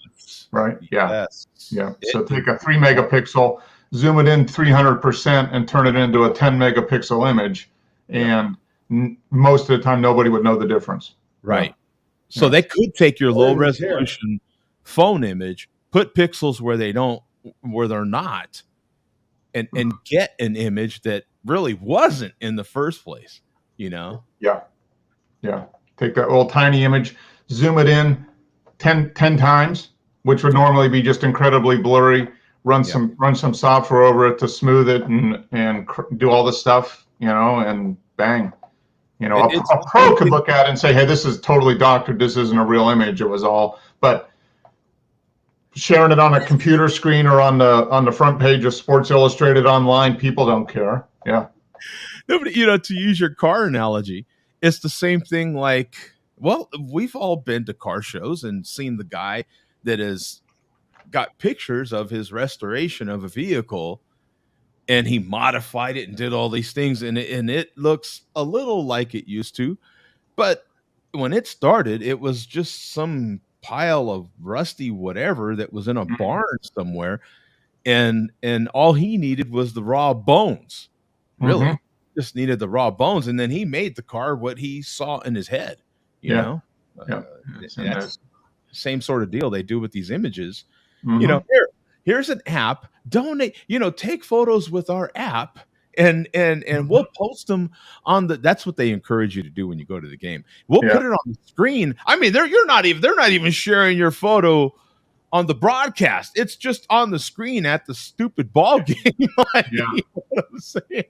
Right? Yeah. Yes. Yeah. So take a 3 megapixel, zoom it in 300%, and turn it into a 10 megapixel image. And most of the time, nobody would know the difference. Right. So Yeah. they could take your Or low even share it. resolution phone image, put pixels where they're not, and get an image that really wasn't in the first place, Yeah. Yeah. Take that little tiny image, zoom it in 10 times, which would normally be just incredibly blurry. Run some software over it to smooth it and do all this stuff, and bang. A pro could look at it and say, hey, this is totally doctored. This isn't a real image. It was all, but sharing it on a computer screen or on the front page of Sports Illustrated online, people don't care. Yeah. Nobody, to use your car analogy, it's the same thing. Like, well, we've all been to car shows and seen the guy that has got pictures of his restoration of a vehicle, and he modified it and did all these things, and it looks a little like it used to, but when it started, it was just some pile of rusty whatever that was in a barn somewhere, and all he needed was the raw bones. Really, Mm-hmm. just needed the raw bones, and then he made the car what he saw in his head. Yeah. That's the same sort of deal they do with these images. Mm-hmm. Here's an app. Donate. Take photos with our app, and we'll post them on the. That's what they encourage you to do when you go to the game. We'll put it on the screen. I mean, they're not even sharing your photo on the broadcast. It's just on the screen at the stupid ball game. Like, Yeah. You know what I'm saying?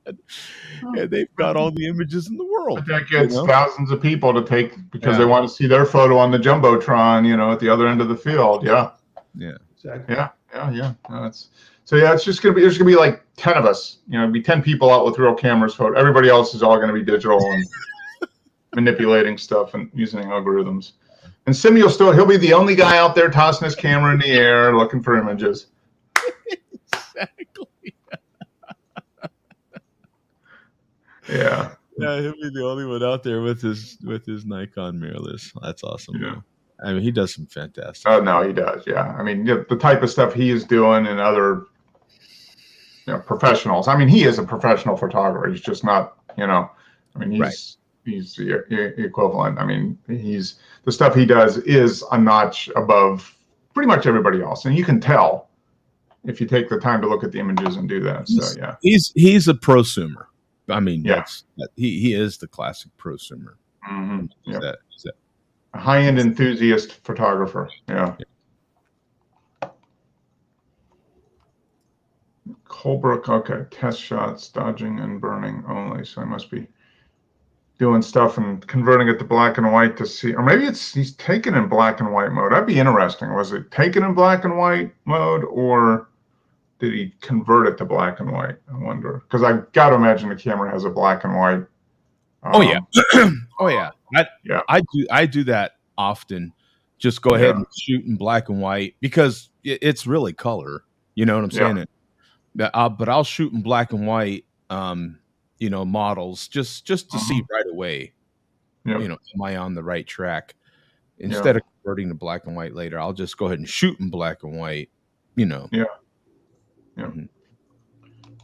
And they've got all the images in the world. But that gets thousands of people to take because they want to see their photo on the jumbotron, at the other end of the field. Yeah. Yeah. Exactly. Yeah. No, it's just there's gonna be like 10 of us. It'd be 10 people out with real cameras. Everybody else is all gonna be digital and manipulating stuff and using algorithms. And Simi he'll be the only guy out there tossing his camera in the air looking for images. Exactly. Yeah. Yeah, he'll be the only one out there with his Nikon mirrorless. That's awesome. Yeah. I mean, he does some fantastic. Oh no, he does. Yeah. I mean, the type of stuff he is doing and other professionals. I mean, he is a professional photographer. He's just not, I mean, he's the equivalent. I mean, the stuff he does is a notch above pretty much everybody else. And you can tell if you take the time to look at the images and do that. So yeah. He's a prosumer. I mean, yeah. He is the classic prosumer. Mm-hmm. Yep. A high-end enthusiast photographer. Yeah. Colebrook, okay. Test shots, dodging and burning only. So I must be doing stuff and converting it to black and white to see, or maybe he's taken in black and white mode. That'd be interesting. Was it taken in black and white mode, or did he convert it to black and white? I wonder, because I got to imagine the camera has a black and white. Oh yeah, oh yeah. Yeah. I do that often. Just go ahead and shoot in black and white because it's really color. You know what I'm saying? But I'll shoot in black and white. Models just to see right away. Yep. Am I on the right track? Instead of converting to black and white later, I'll just go ahead and shoot in black and white. Yeah. Mm-hmm.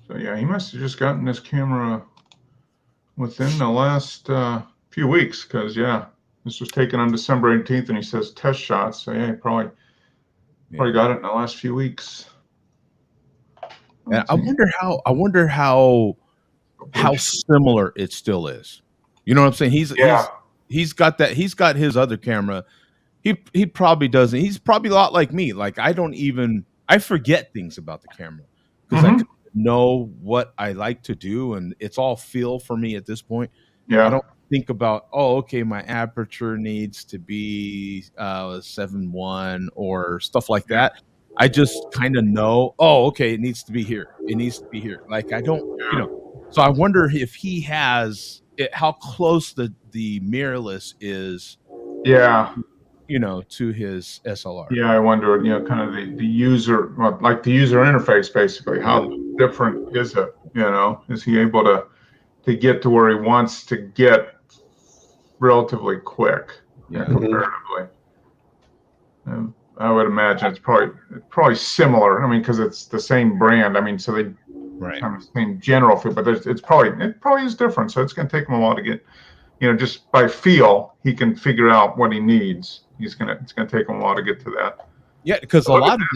So yeah, he must have just gotten this camera within the last few weeks, because this was taken on December 18th, and he says test shots. So yeah, he probably got it in the last few weeks. And I wonder how similar it still is. You know what I'm saying? He's got that. He's got his other camera. He probably doesn't. He's probably a lot like me. Like I forget things about the camera because I know what I like to do, and it's all feel for me at this point. Yeah. I don't think about, okay, my aperture needs to be 7.1 or stuff like that. I just kind of know, okay, it needs to be here. It needs to be here. Like I don't, So I wonder if he has how close the mirrorless is. Yeah. To his SLR. Yeah, I wonder, kind of the user, like the user interface, basically. How different is it? Is he able to get to where he wants to get relatively quick, comparatively? I would imagine it's probably similar. I mean, because it's the same brand. I mean, so they kind of the same general feel, but it probably is different. So it's going to take him a while to get, just by feel, he can figure out what he needs. It's going to take him a while to get to that. Yeah, because a lot of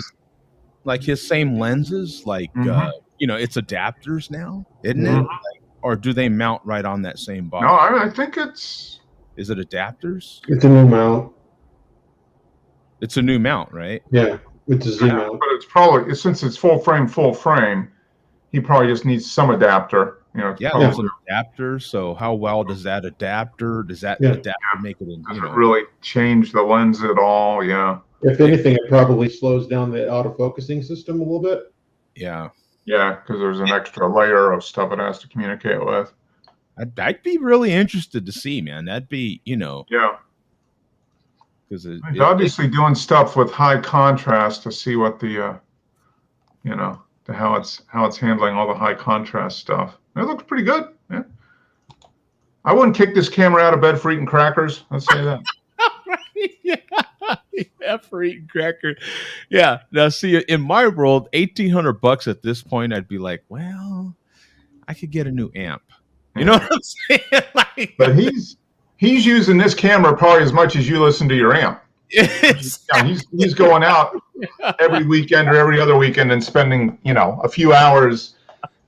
like his same lenses, like it's adapters now, isn't it? Or do they mount right on that same body? No, I think it's. Is it adapters? It's a new mount. It's a new mount, right? Yeah, it's a Z mount. But it's probably, since it's full frame, he probably just needs some adapter. There's an adapter. So how well does that adapter? Does that adapter make it? Does it really change the lens at all? Yeah. If anything, it probably slows down the autofocusing system a little bit. Yeah. Yeah, because there's an extra layer of stuff it has to communicate with. I'd be really interested to see, man. That'd be, Yeah. Because he's obviously doing stuff with high contrast to see what the, how it's handling all the high contrast stuff. It looks pretty good. Yeah. I wouldn't kick this camera out of bed for eating crackers. Let's say that. Yeah, for eating crackers. Yeah. Now, see, in my world, $1,800 at this point, I'd be like, well, I could get a new amp. You know what I'm saying? But he's using this camera probably as much as you listen to your amp. He's going out every weekend or every other weekend and spending, a few hours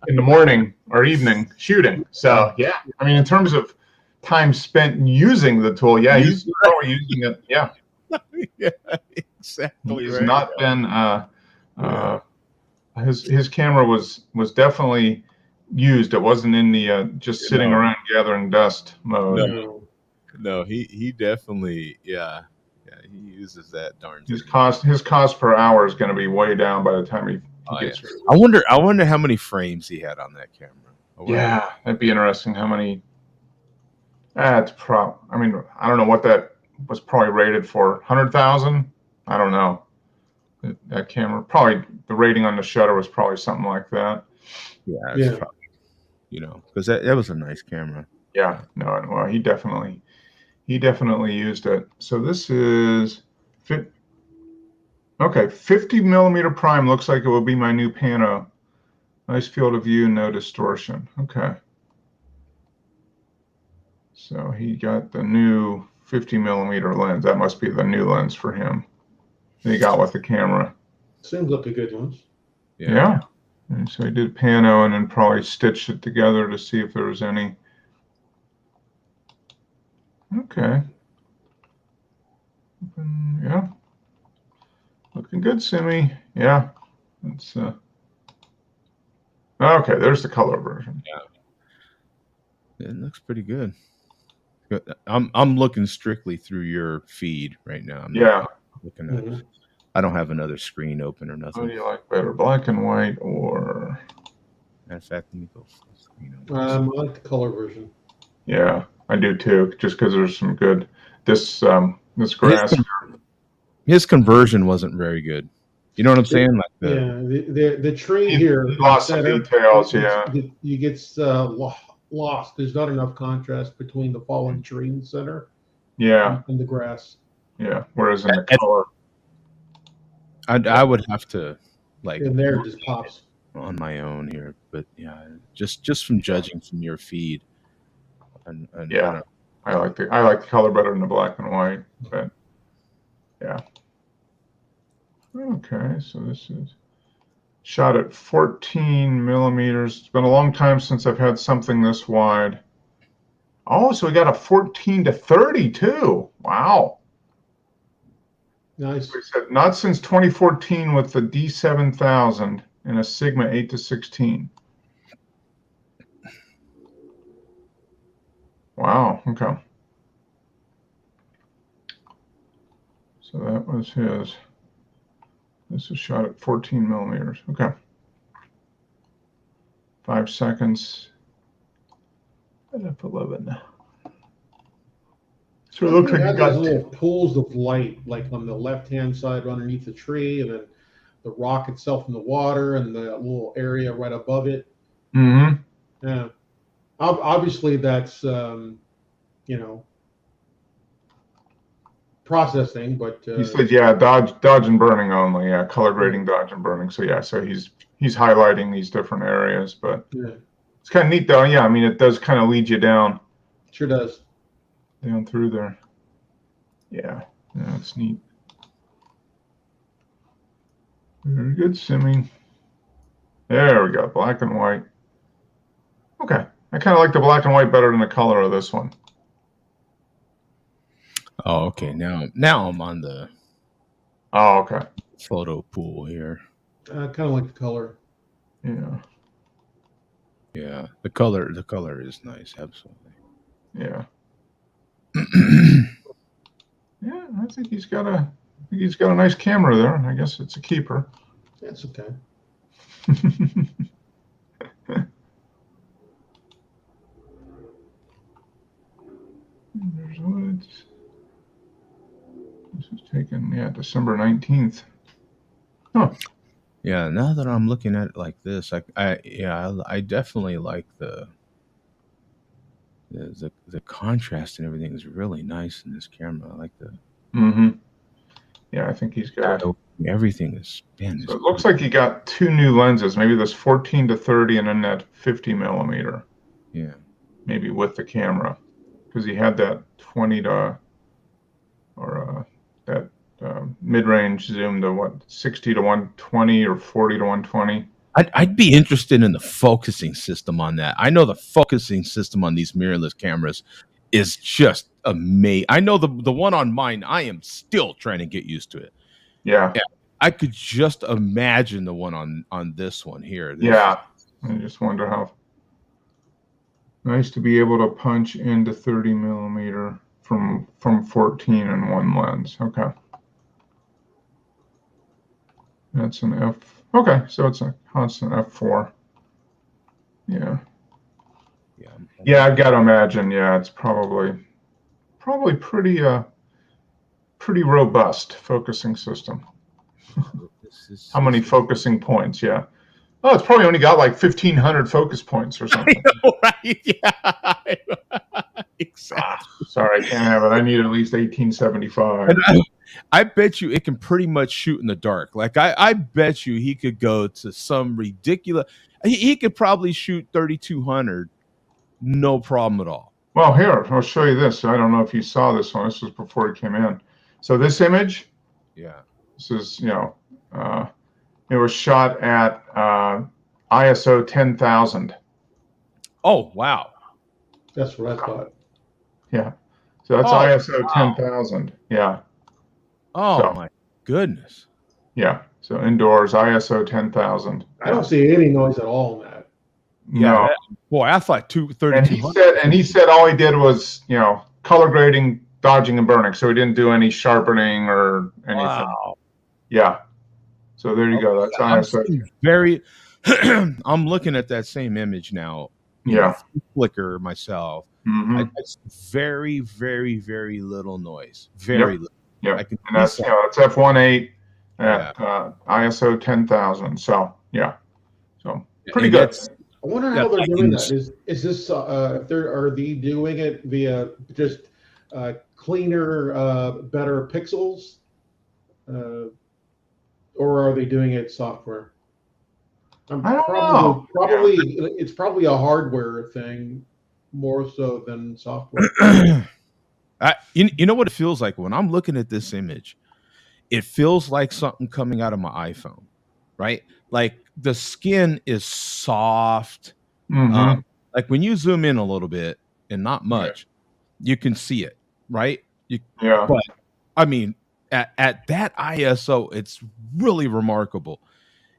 in the morning or evening shooting. So yeah, I mean, in terms of time spent using the tool, he's probably using it. Yeah, exactly. He's not been. His camera was definitely used. It wasn't in the just sitting around gathering dust mode. No, he definitely he uses that darn thing. His cost per hour is going to be way down by the time he gets. I wonder how many frames he had on that camera. That'd be interesting. How many? I mean, I don't know what that was probably rated for. 100,000? I don't know. That camera, probably the rating on the shutter was probably something like that. Yeah. Probably, because that was a nice camera. Yeah. No. Well, he definitely used it. So this is 50 millimeter prime. Looks like it will be my new Pano. Nice field of view, no distortion. Okay. So he got the new 50 millimeter lens. That must be the new lens for him. He got with the camera. Seems like a good one. Yeah. And so he did Pano and then probably stitched it together to see if there was any. Okay. Yeah. Looking good, Simi. Yeah. It's okay, there's the color version. Yeah. It looks pretty good. I'm looking strictly through your feed right now. I'm Yeah. not looking at. Mhm. I don't have another screen open or What nothing. do you like better, black and white or? Matter of fact, let me go full screen on this. I like the color version. Yeah, I do too. Just because there's some good. This grass. His conversion wasn't very good. You know what I'm saying? Like The tree He here, lost some instead of- details, yeah. you get lost. There's not enough contrast between the fallen tree in the center Yeah, and the grass. yeah. Whereas in the color, I would have to like And there it just pops. on my own here, but yeah, just from judging from your feed, and Yeah. I like the color better than the black and white, but yeah. Okay, so this is shot at 14 millimeters. It's been a long time since I've had something this wide. Oh, so we got a 14 to 30 too. Wow. Nice. We said not since 2014 with the D7000 and a Sigma 8 to 16. Wow. Okay. So that was his. This was shot at 14 millimeters. Okay. 5 seconds. F11. So it looks like you got those little pools of light, like on the left-hand side underneath the tree, and then the rock itself in the water, and the little area right above it. Mm-hmm. Yeah. Obviously, that's processing, but He said, yeah, dodge and burning only. Yeah, color grading, dodge and burning. So yeah, so he's highlighting these different areas, but yeah, it's kind of neat though. Yeah, I mean, it does kind of lead you down sure does. through there. Yeah, it's neat. Very good simming. There we go, black and white. Okay, I kind of like the black and white better than the color of this one. Oh, okay. Now I'm on the Oh, okay. photo pool here. I kind of like the color. Yeah, Yeah, the color is nice. Absolutely. yeah. Yeah, I think he's got a nice camera there. I guess it's a keeper. That's okay. There's Woods. This was taken, December 19th. Huh. Yeah, now that I'm looking at it like this, I definitely like the contrast and everything is really nice in this camera. I like the Mm-hmm. Yeah, I think he's got. everything is man. So it looks like he got two new lenses. Maybe this 14 to 30, and then that 50 millimeter. Yeah. Maybe with the camera, because he had that 20 to that mid-range zoom to 60 to 120 or 40 to 120. I'd be interested in the focusing system on that. I know the focusing system on these mirrorless cameras is just amazing. I know the one on mine, I am still trying to get used to it. Yeah. I could just imagine the one on this one here. Yeah. I just wonder how nice to be able to punch into 30 millimeter from 14 in one lens. Okay. That's an F. Okay, so it's a constant F4. Yeah. Yeah, I've got to imagine. Yeah, it's probably pretty robust focusing system. How many focusing points? Yeah. Oh, it's probably only got like 1,500 focus points or something. I know, right? Yeah. Exactly. Sorry, I can't have it. I need at least 1875. I bet you it can pretty much shoot in the dark. Like I bet you he could go to some ridiculous. He could probably shoot 3,200, no problem at all. Well, here I'll show you this. I don't know if you saw this one. This was before it came in. So this image, Yeah. this is it was shot at ISO 10,000. Oh wow. That's what I thought. Yeah. So that's ISO 10,000. Yeah. Oh So- my goodness. Yeah. So indoors, ISO 10,000. I don't see any noise at all in that. No. Boy, I thought And 3,200. he said all he did was, color grading, dodging, and burning. So he didn't do any sharpening or anything. Wow. Yeah. So there you go. That's I'm ISO. seeing very. I'm looking at that same image now. Yeah. Through Flickr myself. Mm-hmm. It's very, very, very little noise. Very little. Yeah. I can And that's see it's f1.8 at ISO 10,000. So yeah. So pretty and good. I wonder how they're doing that. Is this if are they doing it via just cleaner, better pixels, or are they doing it software? I don't know. Probably it's probably a hardware thing more so than software. you know what it feels like when I'm looking at this image? It feels like something coming out of my iPhone, right? Like the skin is soft. Mm-hmm. Like when you zoom in a little bit and not much, you can see it, right? Yeah. But I mean, at that ISO, it's really remarkable.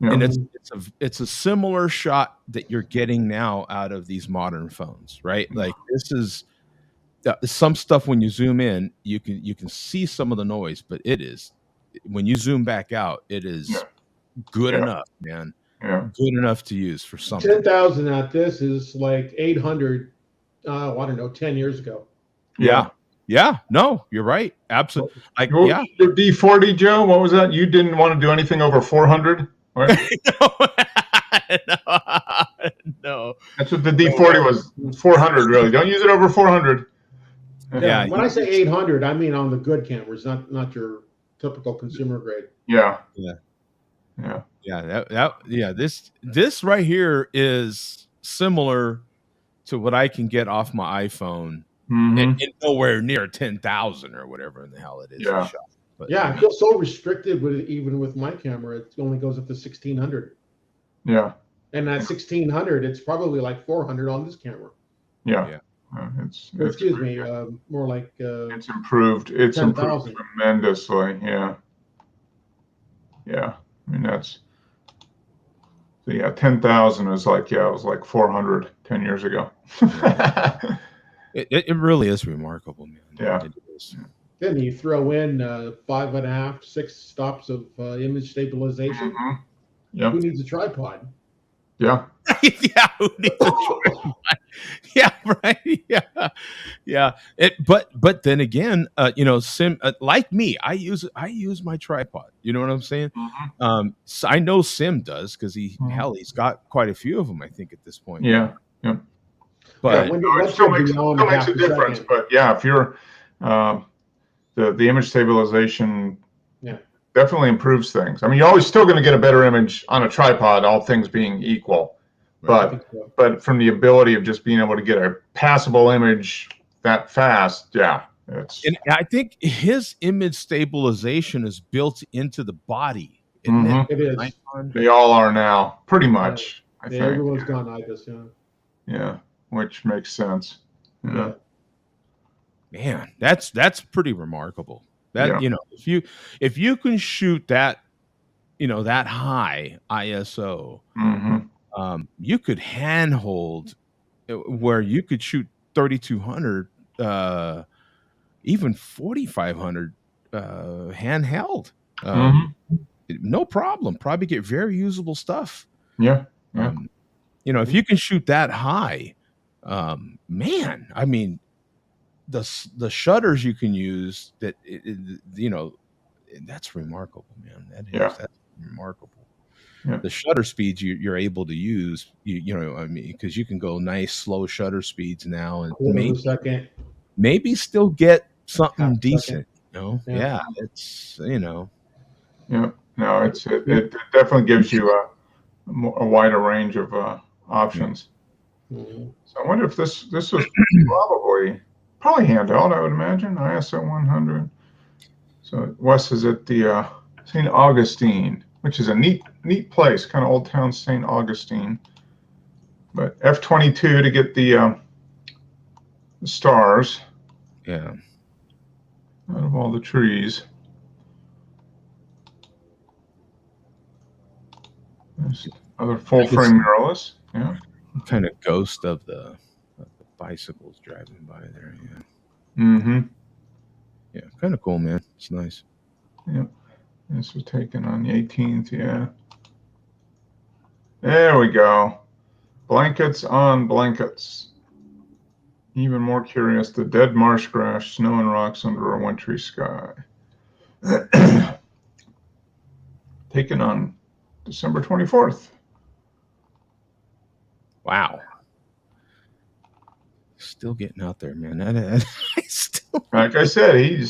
Yeah. And it's a similar shot that you're getting now out of these modern phones, right? Like this is some stuff when you zoom in, you can see some of the noise, but it is when you zoom back out, it is good enough, man. Yeah. Good enough to use for something. 10,000 at this is like 800. I don't know, 10 years ago. Yeah. No, you're right. Absolutely. Like, Your D40, Joe. What was that? You didn't want to do anything over 400, right? No. That's what the D40 was. 400, really. Don't use it over 400. Yeah. When I say 800, I mean on the good cameras, not your typical consumer grade. Yeah. This right here is similar to what I can get off my iPhone, and nowhere near 10,000 or whatever in the hell it is. Yeah. But, I feel so restricted with it, even with my camera. It only goes up to 1600. Yeah. And at 1600, it's probably like 400 on this camera. Yeah. Excuse me, more like it's improved. It's 10, improved 000. tremendously. Yeah. I mean that's. So 10,000 is like it was like 400 10 years ago. It really is remarkable, man. Yeah. It is. Then you throw in 5.5, 6 stops of image stabilization. Yep. Who needs a tripod? Yeah. Who needs a tripod? Yeah, right. Yeah. But then again, Sim, like me, I use my tripod. You know what I'm saying? So I know Sim does because he's got quite a few of them. I think at this point. Yeah. But it still makes a difference. But if you're the image stabilization, definitely improves things. I mean, you're always still going to get a better image on a tripod, all things being equal. But from the ability of just being able to get a passable image that fast, it's. And I think his image stabilization is built into the body. Isn't it? It is. They all are now, pretty much. I think everyone's gone IBIS. Yeah, which makes sense. Yeah. Man, that's pretty remarkable. That if you can shoot that, that high ISO. You could handhold where you could shoot 3200, even 4500 handheld. No problem. Probably get very usable stuff. Yeah. If you can shoot that high, man, I mean, the shutters you can use that's remarkable, man. That's remarkable. Yeah. The shutter speeds you're able to use, because you can go nice slow shutter speeds now, and maybe still get something decent. It's No, it definitely gives you a wider range of options. So I wonder if this was probably handheld. I would imagine ISO 100. So Wes is at the St. Augustine, which is a neat place, kind of Old Town St. Augustine. But F22 to get the stars. Yeah. Out of all the trees. There's other full frame mirrorless. Yeah. Kind of ghost of the bicycles driving by there. Mm-hmm. Yeah, kind of cool, man. It's nice. Yep. This was taken on the 18th. Yeah. There we go. Blankets on blankets. Even more curious, the dead marsh grass, snow and rocks under a wintry sky. Taken on December 24th. Wow. Still getting out there, man. Still... Like I said, he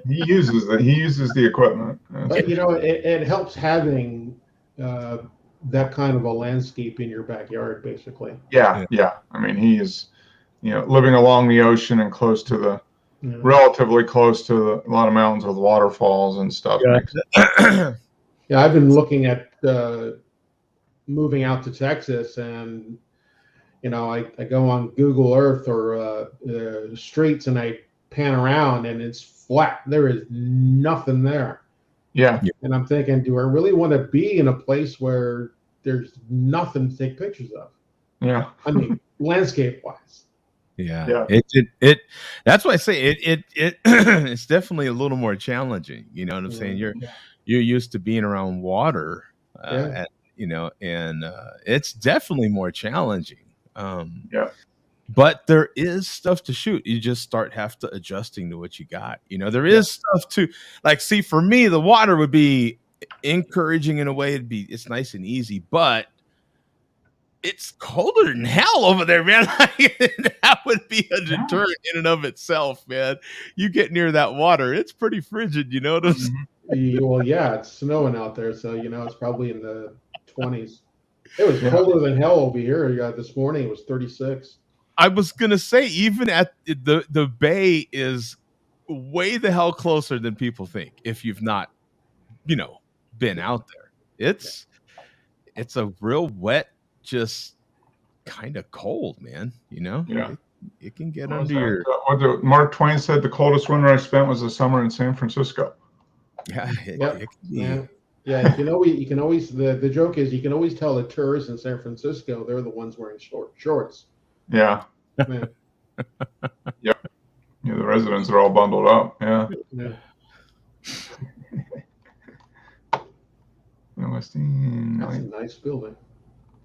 uses the equipment. But you know, it helps having that kind of a landscape in your backyard, basically. Yeah. I mean, he is, living along the ocean and close to the, relatively close to a lot of mountains with waterfalls and stuff. Yeah. Yeah, I've been looking at moving out to Texas, and I go on Google Earth or streets, and I pan around, and it's flat. There is nothing there. Yeah. And I'm thinking, do I really want to be in a place where there's nothing to take pictures of? Yeah. I mean, landscape wise. Yeah. It that's why I say it it's definitely a little more challenging. You know what I'm saying? You're used to being around water, and it's definitely more challenging. But there is stuff to shoot. You just have to adjusting to what you got. There is stuff to see. For me, the water would be encouraging in a way. It's nice and easy, but it's colder than hell over there, man. That would be a deterrent in and of itself, man. You get near that water, it's pretty frigid. You know what I'm saying? Well, yeah, it's snowing out there, so it's probably in the 20s. It was colder than hell over here. This morning it was 36. I was gonna say, even at the bay is way the hell closer than people think. If you've not, been out there, it's a real wet, just kind of cold, man. It can get under your. What Mark Twain said: the coldest winter I spent was the summer in San Francisco. Yeah, yeah. You can always. The joke is you can always tell the tourists in San Francisco they're the ones wearing shorts. Yeah. Man. Yep. Yeah, the residents are all bundled up. Yeah. That's a nice building.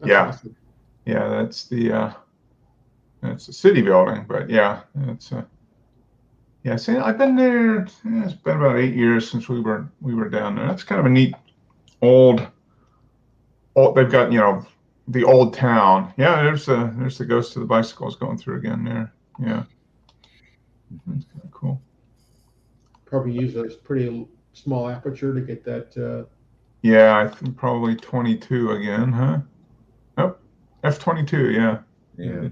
That's awesome. Yeah, that's the city building, but see, I've been there. It's been about 8 years since we were down there. That's kind of a neat old. They've got the old town. Yeah, there's the ghost of the bicycles going through again there. Yeah, that's kind of cool. Probably use a pretty small aperture to get that. Yeah, I think probably 22 again, huh? Oh, f/22. Yeah.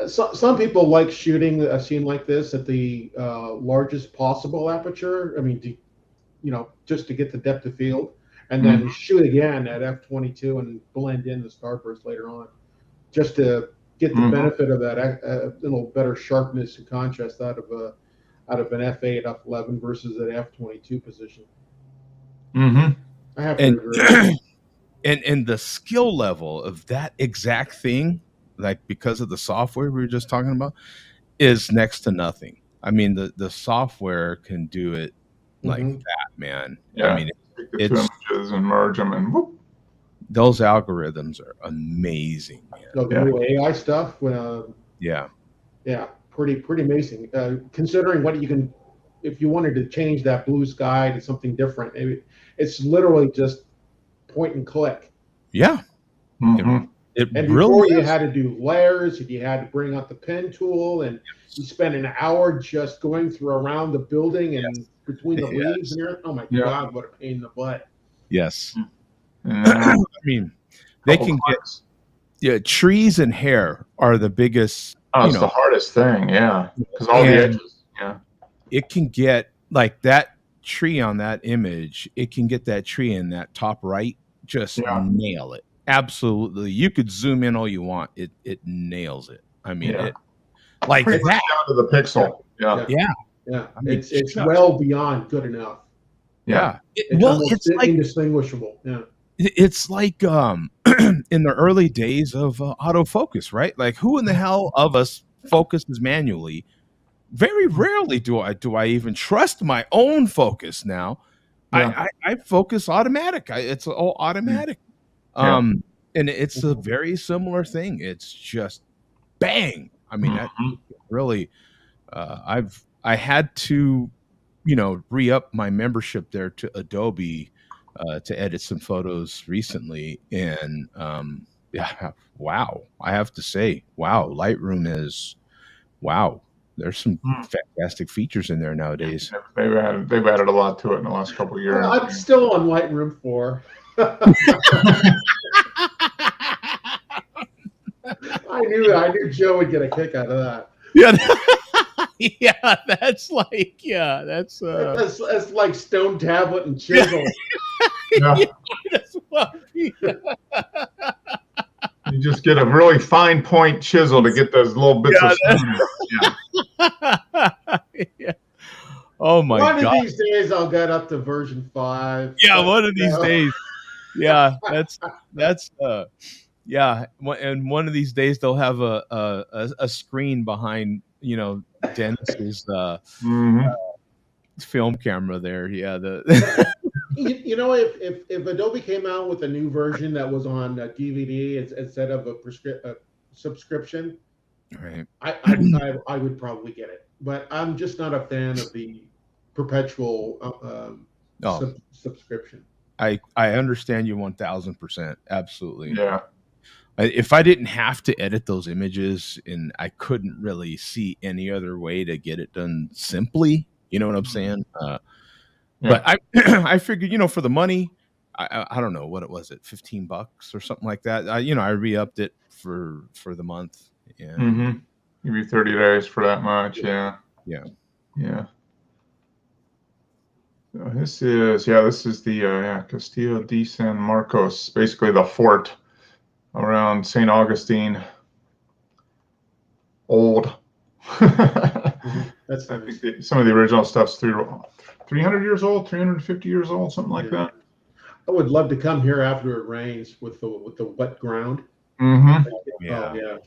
Some people like shooting a scene like this at the largest possible aperture. I mean, just to get the depth of field. And then shoot again at f/22 and blend in the starburst later on, just to get the benefit of that little better sharpness and contrast out of an f/8, f/11 versus an f/22 position. Mm-hmm. I have to agree. And the skill level of that exact thing, because of the software we were just talking about, is next to nothing. I mean, the software can do it like that, man. Yeah. I mean, take the two images and merge them, and whoop. Those algorithms are amazing, man. The new AI stuff, pretty amazing. Considering what you can, if you wanted to change that blue sky to something different, it's literally just point and click. Yeah. Mm-hmm. And before you had to do layers, and you had to bring out the pen tool, and you spent an hour just going around the building and between the leaves and everything. Oh my God, what a pain in the butt. Yes. I mean, they can get trees and hair are the biggest. It's the hardest thing, because all the edges. Yeah. It can get that tree on that image. It can get that tree in that top right. Just nail it. Absolutely. You could zoom in all you want. It nails it. I mean, it like pretty much down to the pixel. Yeah. I mean, it's well beyond good enough. Yeah. It's like indistinguishable. Yeah. It's like in the early days of autofocus, right? Like, who in the hell of us focuses manually. Very rarely do I even trust my own focus now. Yeah. I focus automatic. It's all automatic. Yeah. And it's a very similar thing. It's just bang. I mean, that Mhm. really, I had to, re-up my membership there to Adobe to edit some photos recently, and yeah, wow, I have to say, wow, Lightroom is wow. There's some Hmm. fantastic features in there nowadays. They've added a lot to it in the last couple of years. I'm still on Lightroom 4. I knew Joe would get a kick out of that. Yeah, yeah, that's That's like stone tablet and chisel. Yeah. that's what You just get a really fine point chisel to get those little bits of stone. Yeah. yeah. Oh my One god. of these days, I'll get up to version 5. Yeah, but, one of these no. days. Yeah, that's yeah, and one of these days they'll have a screen behind, Dennis's Mhm. film camera there. Yeah, the If Adobe came out with a new version that was on DVD instead of a subscription, right. I would probably get it. But I'm just not a fan of the perpetual Oh, subscription. I understand you 1000%. Absolutely. Yeah. If I didn't have to edit those images and I couldn't really see any other way to get it done simply, you know what I'm saying? Yeah. But I I figured, for the money, I don't know what it was, $15 or something like that. I re-upped it for the month. And Mm-hmm. Give you 30 days for that much. Yeah. Yeah. Yeah. So this is the Castillo de San Marcos, basically the fort around St. Augustine. Old. That's I nice. think some of the original stuff's 300 years old, 350 years old, something like that. I would love to come here after it rains with the wet ground. Mm-hmm. Yeah. Oh, yeah.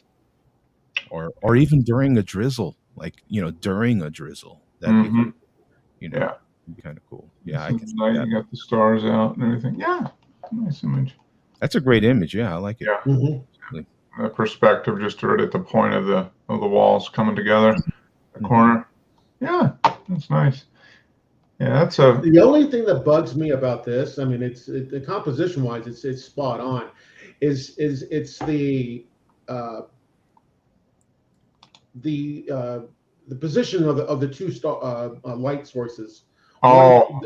Or even during a drizzle, during a drizzle. That'd Mm-hmm. be, Yeah. kind of cool. Yeah, I Some can see night, that. you got the stars out and everything. Yeah. Nice image. That's a great image. Yeah, I like it. Yeah. Mm-hmm. The perspective just right at the point of the walls coming together, the corner. Yeah, that's nice. Yeah, that's a. The only thing that bugs me about this, I mean, the composition wise, it's spot on. It's the position of the two light sources. Oh,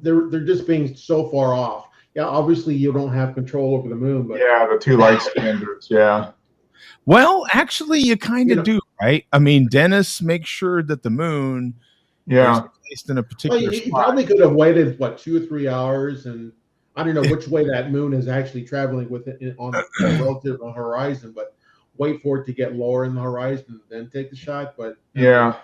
They're just being so far off. Yeah, obviously you don't have control over the moon, but yeah, the two light standards. Yeah. Well, actually, you kind You of know- do, right? I mean, Dennis makes sure that the moon Yeah. is placed in a well, particular you spot. probably could have waited 2 or 3 hours, and I don't know which way that moon is actually traveling with it on the relative horizon, but wait for it to get lower in the horizon and then take the shot. But Yeah.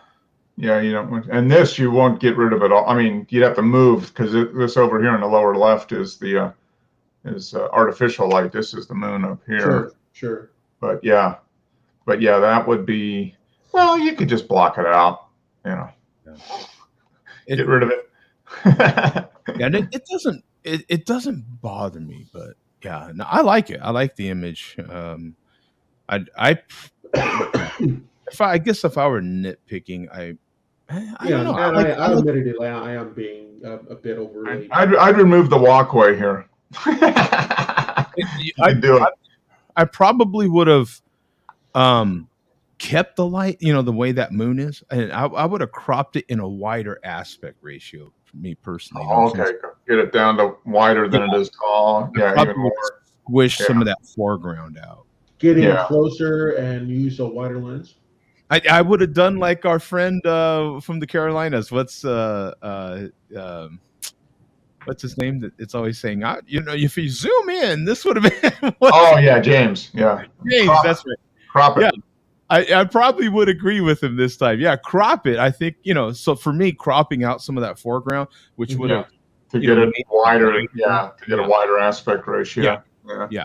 Yeah, you don't. And this, you won't get rid of it all. I mean, you'd have to move because this over here in the lower left is the artificial light. This is the moon up here. Sure. But yeah, that would be. Well, you could just block it out. Get rid of it. Yeah, and it doesn't bother me, but yeah, no, I like it. I like the image. I guess if I were nitpicking, I don't know. I admittedly I am being a bit overly. I'd remove the walkway here. You can do it. I probably would have kept the light, the way that moon is, and I would have cropped it in a wider aspect ratio for me personally. Okay, get it down to wider than it is tall. Yeah, Probably even more. Squish some of that foreground out. Getting closer and use a wider lens. I would have done like our friend from the Carolinas. What's his name? It's always saying, if you zoom in, this would have been. Oh yeah, James. Yeah, James. That's right. Crop it. Yeah. I probably would agree with him this time. Yeah, crop it. I think, so for me, cropping out some of that foreground, which would have to get it wider, to get a wider aspect ratio. Yeah.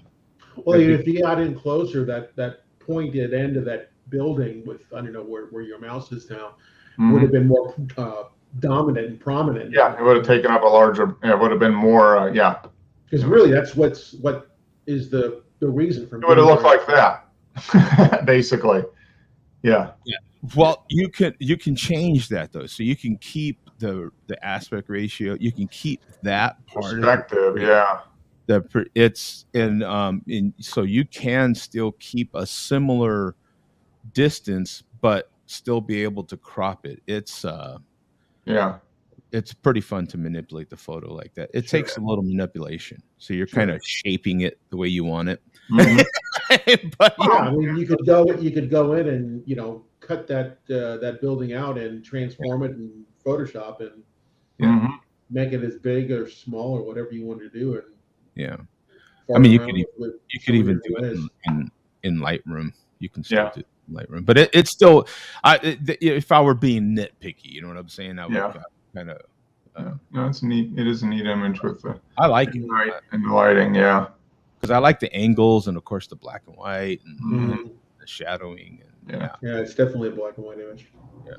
Well, if you got in closer, that pointed end of that building with, I don't know where your mouse is now, Mhm. would have been more dominant and prominent. Yeah, it would have taken up a larger. It would have been more. Yeah, Because really, that's what is the reason for it would have being looked there. like that, basically. Yeah. Well, you can change that though, so you can keep the aspect ratio. You can keep that part Perspective. of it. Yeah. It's in so you can still keep a similar distance, but still be able to crop it. Yeah. It's pretty fun to manipulate the photo like that. It Sure. takes a little manipulation, so you're Sure. kind of shaping it the way you want it. Mhm. But Yeah, I mean, you could go in and cut that building out and transform it in Photoshop and Mhm. make it as big or small or whatever you want to do. And yeah, fart I mean, you around could with you some could of even your do it ways. in Lightroom. You can still Yeah. do it in Lightroom, but it's still. If I were being nitpicky, you know what I'm saying? I would Yeah. kind of. Yeah. No, it's neat. It is a neat image with the I like it night and the lighting. Yeah. because I like the angles and of course the black and white and Mhm. the shadowing. And, Yeah. Yeah, it's definitely a black and white image.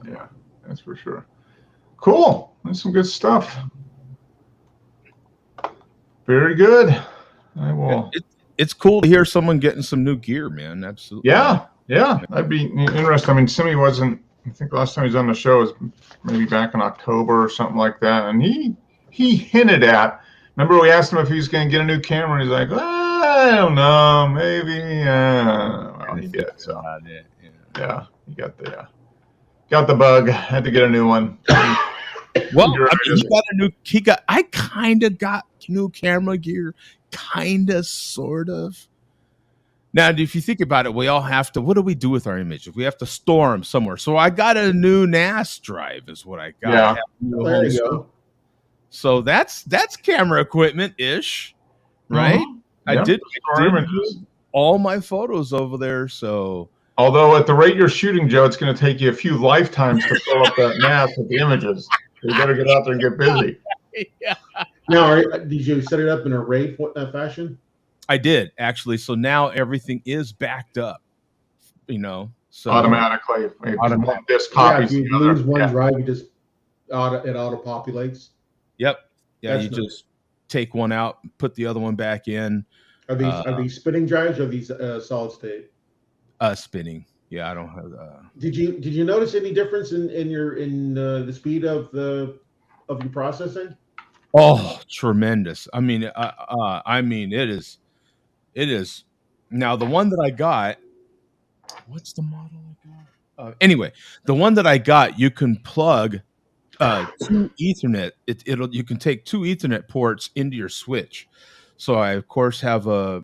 Yeah. That's for sure. Cool. That's some good stuff. Very good. I will. It's cool to hear someone getting some new gear, man. Absolutely. Yeah. Yeah. That'd be interesting. I mean, Simi wasn't. I think the last time he was on the show was maybe back in October or something like that, and he hinted at. Remember, we asked him if he was going to get a new camera, and he's like, I don't know, maybe. Well, he did. So yeah, he got the bug. Had to get a new one. Well, I mean, I kind of got new camera gear, kind of, sort of. Now, if you think about it, we all have to. What do we do with our images? We have to store them somewhere. So I got a new NAS drive, is what I got. Yeah. I have a new There home you server. go. So that's camera equipment ish, right? Mhm. I Yep. did Store images. all my photos over there. So Although at the rate you're shooting, Joe, it's going to take you a few lifetimes to fill up that NAS with the images. So you better get out there and get busy. Now, did you set it up in a RAID fashion? I did actually. So now everything is backed up, so Automatically. If Automatic. one disk Yeah, copies if you the other. lose one Yeah. drive, it auto populates. Yep. Yeah, That's you nice. just take one out, put the other one back in. Are these spinning drives or are these solid state? Spinning. Yeah, I don't have. Did you notice any difference in the speed of your processing? Oh, tremendous! I mean, it is. Now the one that I got. What's the model I got? Anyway, the one that I got, you can plug two Ethernet. You can take two Ethernet ports into your switch. So I of course have a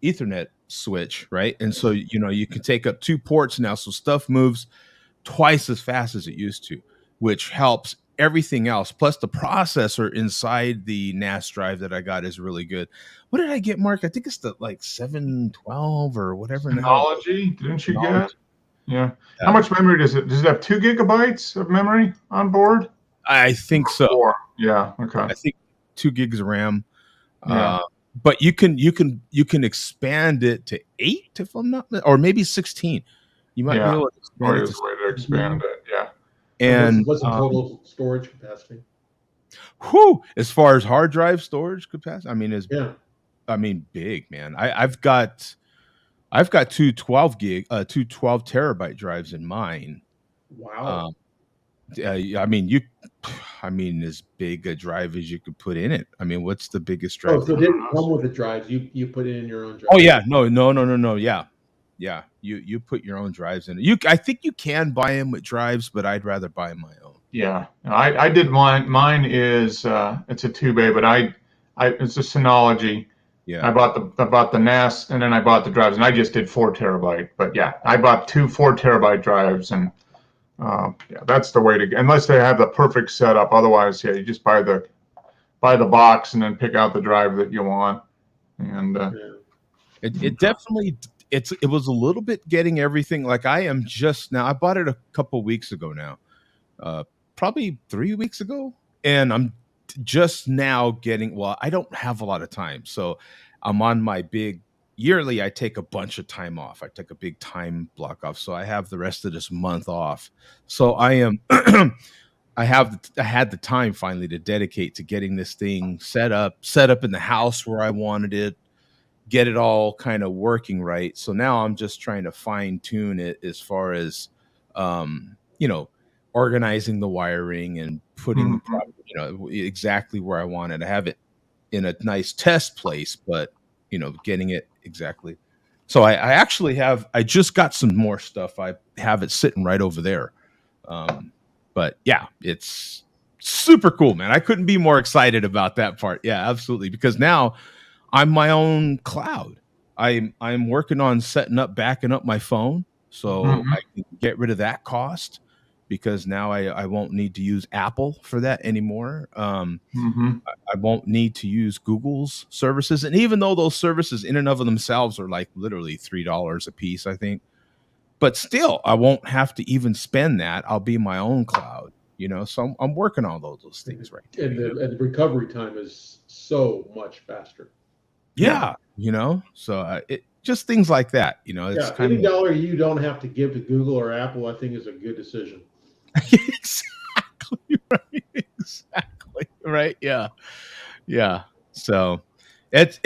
Ethernet switch, right? And so you can take up two ports now, so stuff moves twice as fast as it used to, which helps everything else. Plus the processor inside the NAS drive that I got is really good. What did I get, Mark? I think it's the 712 or whatever. Synology, didn't you Synology. get? Yeah. How much memory does it? Does it have 2 gigabytes of memory on board? I think so. 4. Yeah. Okay. I think 2 gigs of RAM. Yeah. But you can expand it to 8 if I'm not, or maybe 16. You might Yeah. be able to expand Or it is to, a way to expand it. Yeah. and what's the total storage capacity? as far as hard drive storage capacity, Yeah. Big, man. I've got 2 12 terabyte drives in mine. Wow. As big a drive as you could put in it. What's the biggest Oh, drive? so it didn't come with the drives. You put it in your own drive. Oh yeah, no. Yeah. You put your own drives in it. I think you can buy them with drives, but I'd rather buy my own. Yeah. I did mine. Mine is it's a 2-bay, but it's a Synology. Yeah. I bought the NAS and then I bought the drives, and I just did 4 terabyte. But yeah, I bought 2 4 terabyte drives, and yeah, that's the way to go. Unless they have the perfect setup. Otherwise, yeah, you just buy the box and then pick out the drive that you want. And It definitely it was a little bit getting everything. Like I am just now. I bought it a couple weeks ago now, probably 3 weeks ago, and I'm just now getting. Well, I don't have a lot of time, so I'm on my big yearly I take a bunch of time off. I take a big time block off, so I have the rest of this month off. So I am I had the time finally to dedicate to getting this thing set up in the house where I wanted it, get it all kind of working right. So now I'm just trying to fine tune it as far as you know, organizing the wiring and putting the Mhm. exactly where I want it. I have it in a nice test place, but getting it exactly. So I actually I just got some more stuff. I have it sitting right over there. But yeah, it's super cool, man. I couldn't be more excited about that part. Yeah, absolutely. Because now I'm my own cloud. I'm working on backing up my phone so Mhm. I can get rid of that cost because now I won't need to use Apple for that anymore. Mhm. I won't need to use Google's services. And even though those services in and of themselves are like literally $3 a piece, I think, but still, I won't have to even spend that. I'll be my own cloud, So I'm working on those things right now. And the recovery time is so much faster. Yeah. Yeah, So it just things like that. It's Yeah, kind any of dollar you don't have to give to Google or Apple, I think, is a good decision. exactly right. Exactly right. Yeah, yeah. So it's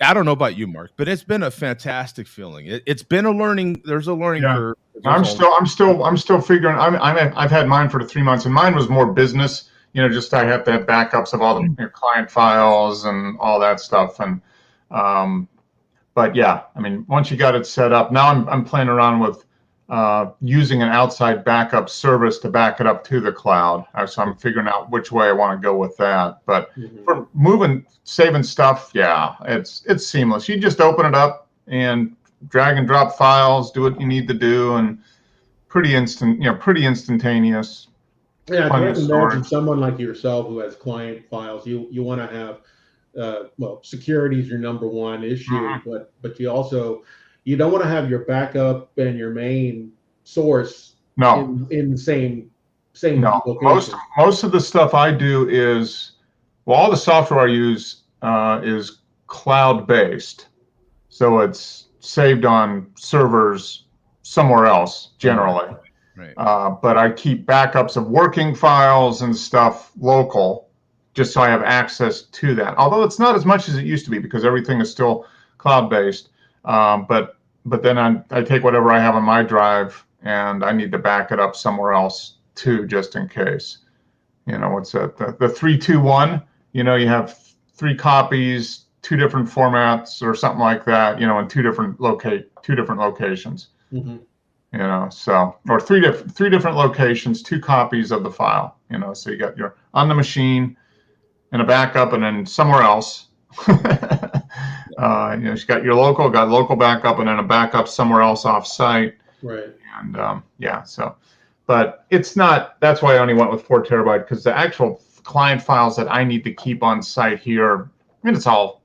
I don't know about you, Mark, but it's been a fantastic feeling. It's been a learning. There's a learning Yeah. curve. There's all I'm still figuring. I've had mine for 3 months, and mine was more business. Just I have to have backups of all the client files and all that stuff. And um, but yeah, I mean, once you got it set up, now I'm playing around with using an outside backup service to back it up to the cloud. So I'm figuring out which way I want to go with that. But Mhm. for saving stuff, yeah, it's seamless. You just open it up and drag and drop files, do what you need to do, and pretty instantaneous. Yeah, I Plenty can't of imagine storage. someone like yourself who has client files. You want to have well, security is your number one issue, Mhm. but you don't want to have your backup and your main source No, in the same no. location. Most of the stuff I do is, well, all the software I use is cloud based, so it's saved on servers somewhere else right, generally. right. But I keep backups of working files and stuff local, just so I have access to that. Although it's not as much as it used to be because everything is still cloud based. But then I take whatever I have on my drive and I need to back it up somewhere else too, just in case. What's that? The 3-2-1. You have three copies, two different formats or something like that. In two different locations. Hmm. So or three different locations, two copies of the file. So you got your on the machine and a backup, and then somewhere else. You got your got local backup, and then a backup somewhere else off site. Right. And yeah, so, but it's not. That's why I only went with 4 TB because the actual client files that I need to keep on site here, I mean, it's all.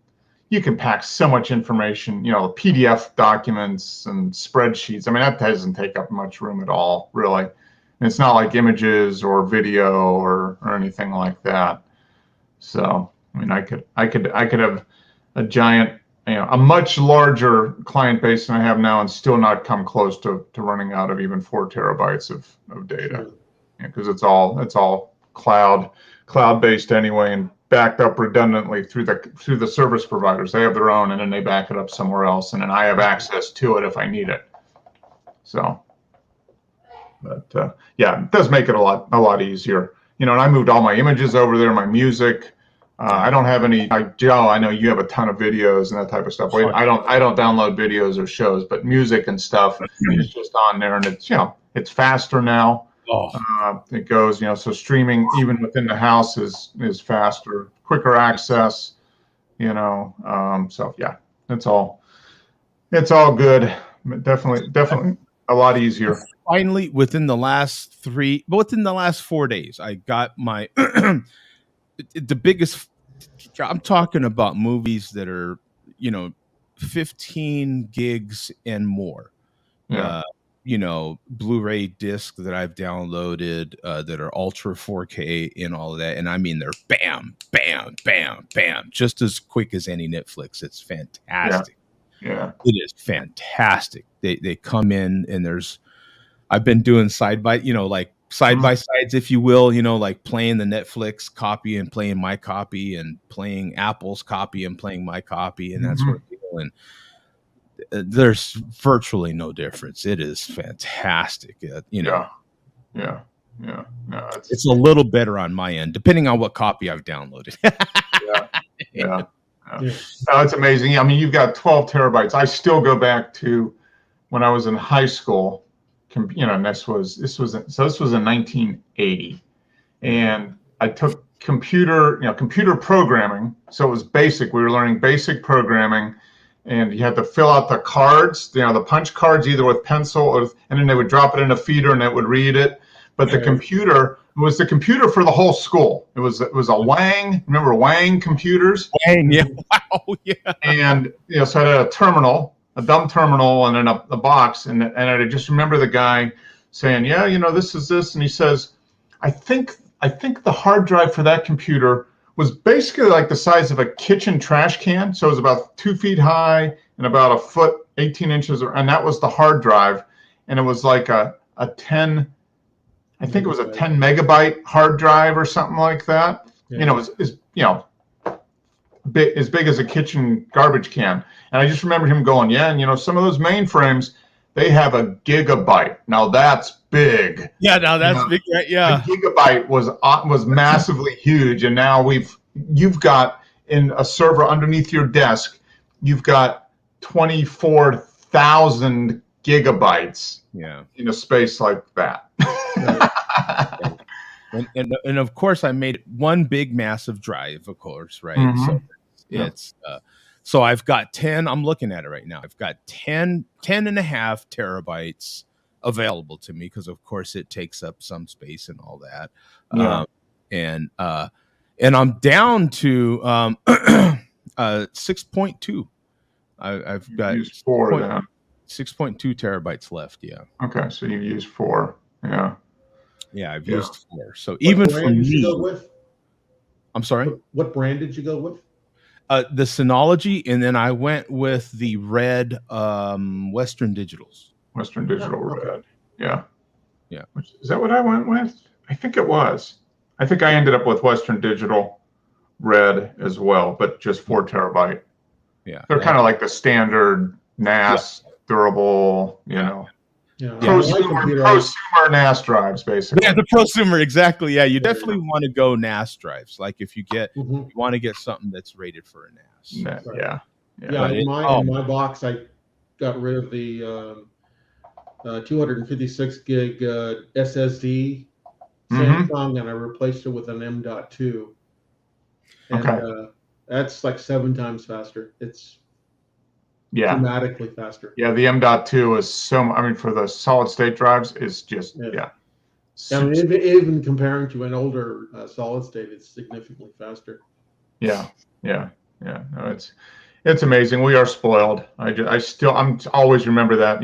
You can pack so much information, PDF documents and spreadsheets. I mean, that doesn't take up much room at all, really. And it's not like images or video or anything like that. So, I mean, I could have a giant, a much larger client base than I have now, and still not come close to running out of even 4 TB of data, Sure. because it's all cloud based anyway, and backed up redundantly through the service providers. They have their own, and then they back it up somewhere else, and then I have access to it if I need it. So, but yeah, it does make it a lot easier. And I moved all my images over there, my music. I don't have any. Joe, I know you have a ton of videos and that type of stuff. Wait, I don't download videos or shows, but music and stuff is just on there, and it's faster now. Oh, It goes, so streaming even within the house is faster, quicker access. So yeah, it's all good. Definitely a lot easier. finally, within the last 4 days, I got my the biggest. I'm talking about movies that are 15 gigs and more. Yeah. Blu-ray disc that I've downloaded that are ultra 4K and all of that. And I mean, they're bam, bam, bam, bam, just as quick as any Netflix. It's Yeah. fantastic. Yeah. It is fantastic. They come in and I've been doing side by sides, if you will, like playing the Netflix copy and playing my copy and playing Apple's copy and playing my copy and that sort of deal. And there's virtually no difference. It is fantastic. Yeah. Yeah. Yeah. No, it's a little better on my end, depending on what copy I've downloaded. yeah. Yeah. No, it's amazing. I mean, you've got 12 terabytes. I still go back to when I was in high school. This was in 1980, and I took computer programming. So it was basic. We were learning basic programming, and you had to fill out the cards, the punch cards, either with pencil and then they would drop it in a feeder and it would read it. But the computer was the computer for the whole school. It was a Wang. Remember Wang computers? Wang, yeah. Wow, yeah. And so I had a terminal, a dumb terminal, and then a box. And I just remember the guy saying, "Yeah, this is this," and he says, "I think the hard drive for that computer was basically like the size of a kitchen trash can. So it was about 2 feet high and about a foot, 18 inches, and that was the hard drive. And it was like a 10." I think it was a 10 megabyte hard drive or something like that. Yeah. As big as a kitchen garbage can. And I just remember him going, "Yeah, and some of those mainframes, they have a gigabyte. Now that's big." Yeah, now that's big, right? Yeah. A gigabyte was massively huge, and now you've got in a server underneath your desk, you've got 24,000 gigabytes. Yeah. In a space like that. And of course I made one big massive drive, of course, right? So it's so I've got 10, I'm looking at it right now. I've got 10 and a half terabytes available to me because of course it takes up some space and all that. And I'm down to 6.2. I've got 6.2 terabytes left. Yeah. Okay, so you use 4. Yeah. Yeah, I've used 4. So even for me, I'm sorry. What brand did you go with? The Synology, and then I went with the red Western Digitals. Western Digital Red. Yeah. Yeah. Is that what I went with? I think it was. I think I ended up with Western Digital Red as well, but just 4 terabyte. Yeah. They're kind of like the standard NAS durable, prosumer NAS drives, basically. Yeah, the prosumer, exactly. Yeah, you definitely want to go NAS drives. Like if you want to get something that's rated for a NAS. Yeah. In my box, I got rid of the 256 gig SSD Samsung, and I replaced it with an M.2. And that's like 7 times faster. It's dramatically faster. Yeah, the M.2 is for the solid state drives, is just, I mean, even comparing to an older solid state, it's significantly faster. Yeah. No, it's amazing. We are spoiled. I'm always remember that,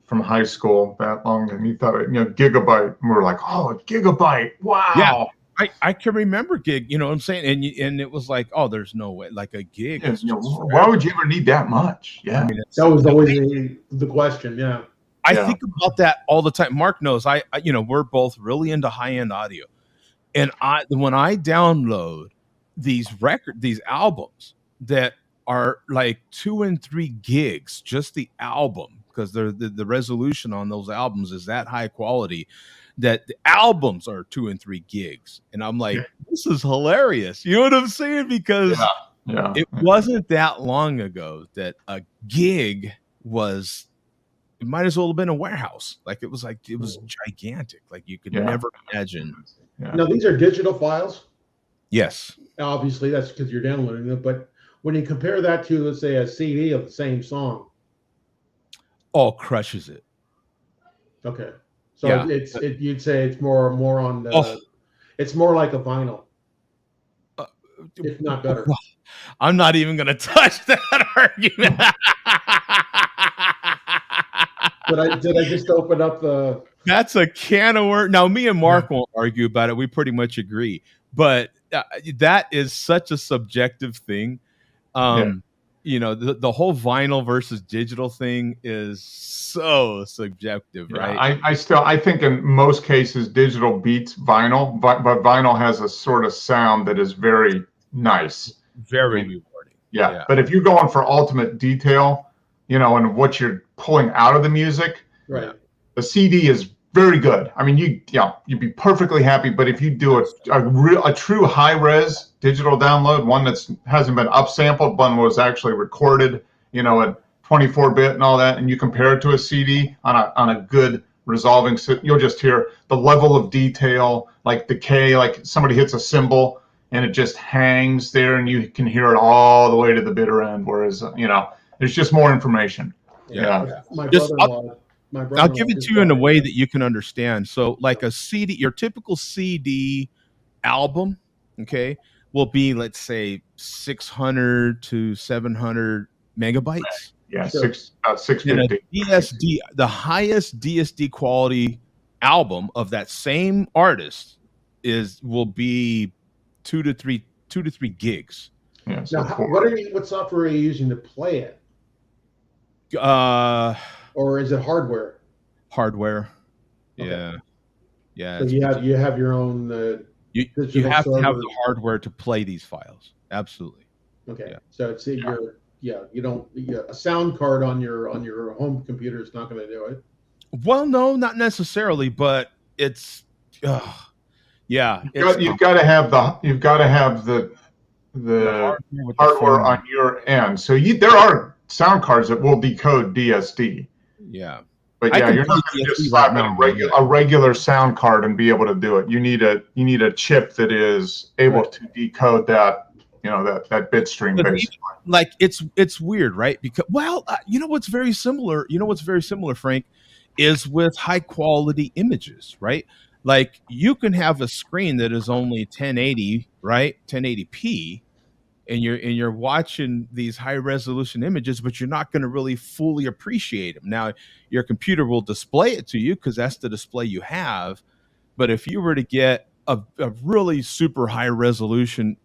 from high school that long, and you thought, gigabyte. And we're like, oh, a gigabyte. Wow. Yeah. I can remember gig, you know what I'm saying? And it was like, oh, there's no way, like a gig. Why would you ever need that much? Yeah. I mean, that was always the question. Yeah. I think about that all the time. Mark knows we're both really into high-end audio. And when I download these albums that are like 2 and 3 gigs, just the album, because the resolution on those albums is that high quality, that the albums are 2 and 3 gigs. And I'm like, this is hilarious. You know what I'm saying? Because it wasn't that long ago that a gig was, it might as well have been a warehouse. Like it was gigantic. Like you could never imagine. Yeah. Now these are digital files. Yes. Obviously that's because you're downloading it. But when you compare that to, let's say, a CD of the same song. Oh, crushes it. Okay. So you'd say it's more on the, it's more like a vinyl, if not better. I'm not even going to touch that argument. Did I just open up the? That's a can of worms. Now, me and Mark won't argue about it. We pretty much agree, but that is such a subjective thing. the whole vinyl versus digital thing is so subjective, Yeah, right? I think in most cases digital beats vinyl, but vinyl has a sort of sound that is very nice. Very And rewarding. yeah, Yeah. but if you're going for ultimate detail, and what you're pulling out of the music, Right. the CD is very good. I mean, you'd be perfectly happy. But if you do a true high res digital download, one that's hasn't been upsampled, one was actually recorded, at 24-bit and all that, and you compare it to a CD on a good resolving, you'll just hear the level of detail, like decay, like somebody hits a cymbal and it just hangs there, and you can hear it all the way to the bitter end. Whereas, there's just more information. Yeah. My Just brother-in-law. I'll give it to you in a way that you can understand. So, like a CD, your typical CD album, okay, will be, let's say, 600 to 700 megabytes. Yeah, Sure. 650. DSD, the highest DSD quality album of that same artist will be 2 to 3 gigs. Yeah, so Now, what software are you using to play it? Or is it hardware? Hardware. Okay. Yeah. Yeah. So you have your own. You digital have to have server. the hardware to play these files. Absolutely. Okay. Yeah. So it's you don't a sound card on your home computer is not going to do it. Well, no, not necessarily, but it's yeah. You've got to have the hardware on your end. So there are sound cards that will decode DSD. Yeah. But yeah, you're not going to just slap in a regular sound card and be able to do it. You need a chip that is able to decode that, that bit stream basically. Like it's weird, right? Because what's very similar, Frank, is with high quality images, right? Like you can have a screen that is only 1080, right? 1080p, and you're watching these high resolution images, but you're not going to really fully appreciate them. Now, your computer will display it to you because that's the display you have. But if you were to get a really super high resolution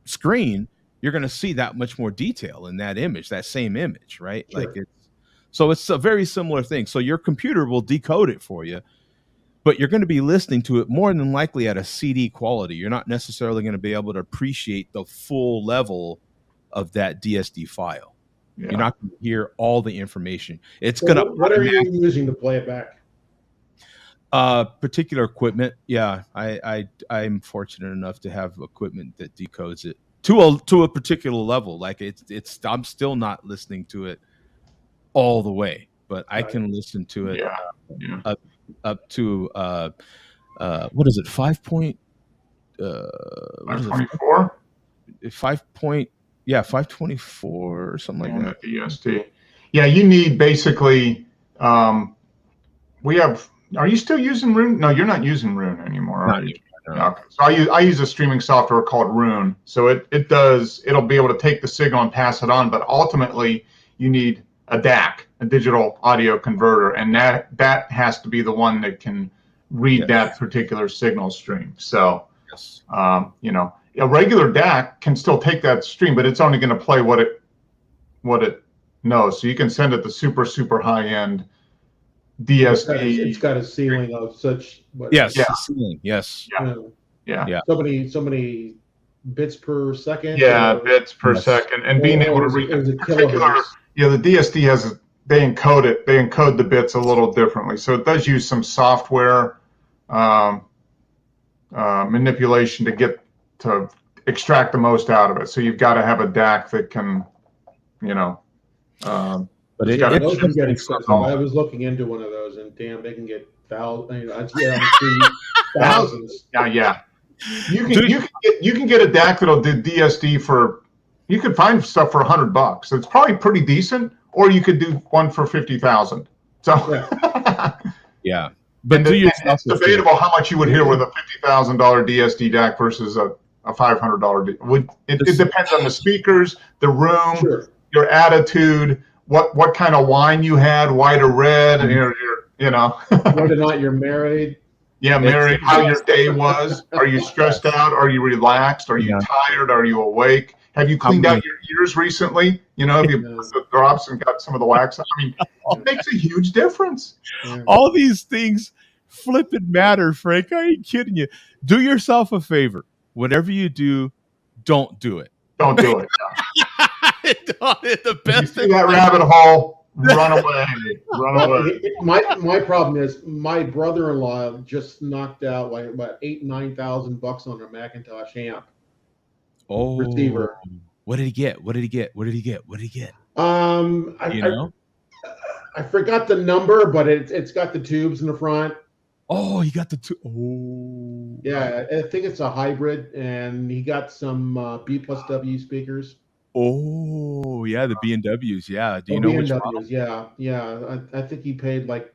screen, you're going to see that much more detail in that image, that same image, right? Sure. So it's a very similar thing. So your computer will decode it for you, but you're going to be listening to it more than likely at a CD quality. You're not necessarily going to be able to appreciate the full level of that DSD file. Yeah. You're not going to hear all the information. What are you using to play it back? Particular equipment. Yeah, I'm fortunate enough to have equipment that decodes it to a particular level. Like I'm still not listening to it all the way, but I can listen to it. Up to what is it? 5.24? 524 or something like that. DSD. Yeah, you need basically. We have. Are you still using Roon? No, you're not using Roon anymore. Are you? No. Okay. So I use a streaming software called Roon. So it'll be able to take the signal and pass it on, but ultimately you need a DAC, a digital audio converter, and that has to be the one that can read that particular signal stream. So, a regular DAC can still take that stream, but it's only going to play what it knows. So you can send it the super, super high end DSD. It's got a ceiling of such. Ceiling. Yes. Yeah. So many bits per second. Bits per second, and being able to read the DSD they encode the bits a little differently. So it does use some software manipulation to extract the most out of it. So you've got to have a DAC that can, but those can get expensive. I was looking into one of those, and damn, they can get thousands. Yeah. You can get a DAC that'll do DSD for. You could find stuff for $100. It's probably pretty decent, or you could do one for 50,000. So, but it's debatable how much you would hear with a $50,000 DSD DAC versus a $500. It depends on the speakers, the room, your attitude, what kind of wine you had, white or red, whether or not you're married. Yeah, married. How your day was? Are you stressed out? Are you relaxed? Are you tired? Are you awake? Have you How cleaned many? out your ears recently? You know, have you Yeah. put the drops and got some of the wax? I mean, it makes a huge difference. Yeah. All these things flipping matter, Frank. I ain't kidding you. Do yourself a favor. Whatever you do, don't do it. Don't do it. The If you best see that rabbit hole, run away. Run Well, away. my problem is my brother-in-law just knocked out like about $8,000-9,000 on a Macintosh amp Oh, receiver. what did he get? What did he get? What did he get? What did he get? You I, know? I forgot the number, but it's got the tubes in the front. Oh, he got the two. Oh, Yeah, I think it's a hybrid, and he got some B+W speakers. oh, yeah, the B&Ws. Yeah. Do you Oh, know which model? BMWs, yeah. I think he paid like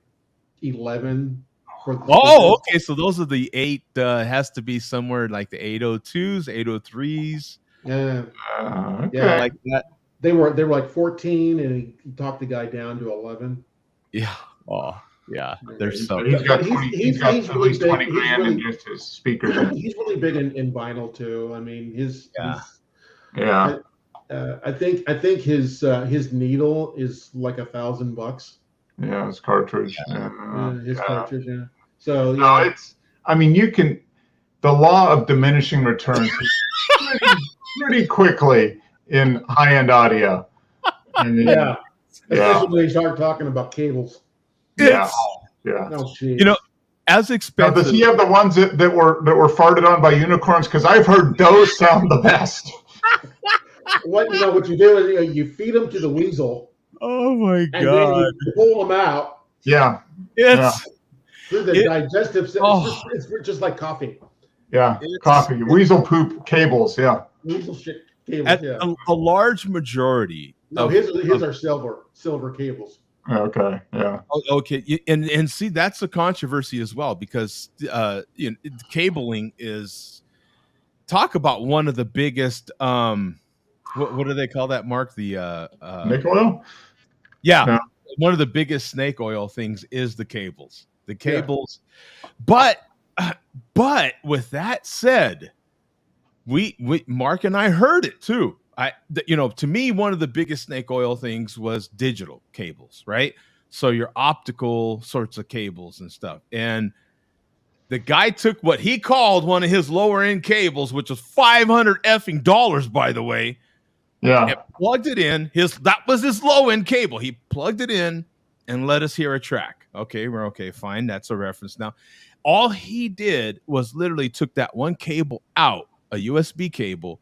11 for the Oh, speakers. okay. So those are the 8. Has to be somewhere like the 802s, 803s, Yeah, Okay. Yeah. like that. they were like 14, and he talked the guy down to 11. Yeah. Oh, yeah. They're He's so. got He's- 20, he's- he's got he's at really least big. 20 He's grand in really- just his speakers. He's really big in vinyl too. I mean, Yeah. Yeah. I think his needle is like $1,000. Yeah, his cartridge. His Yeah. cartridge. Yeah. So No, yeah. I mean, the law of diminishing returns pretty quickly in high-end audio. I mean, Yeah. Yeah. Especially when you start talking about cables. Yeah. It's- Yeah. Oh, geez. You know, as Now, expensive. does he have the ones that were farted on by unicorns? Because I've heard those sound the best. what you do is you feed them to the weasel, Oh my and then god! you pull them out Yeah. It's through the digestive system. Oh. It's just like coffee. Yeah. It's- Coffee. Weasel poop cables. Yeah. Weasel shit cables. at Yeah. a large majority. No, of- his are silver cables. Okay. Yeah. Oh, okay, and see that's a controversy as well because cabling is talk about one of the biggest. What do they call that, Mark? The Nick oil? yeah, Yeah. one of the biggest snake oil things is the cables. The Yeah. cables, but with that said, we Mark and I heard it too. To me, one of the biggest snake oil things was digital cables, right? So your optical sorts of cables and stuff. And the guy took what he called one of his lower end cables, which was $500 effing dollars, by the way, Yeah. and plugged it in. That was his low end cable. He plugged it in and let us hear a track. Okay, we're okay, fine. That's a reference now. All he did was literally took that one cable out, a USB cable,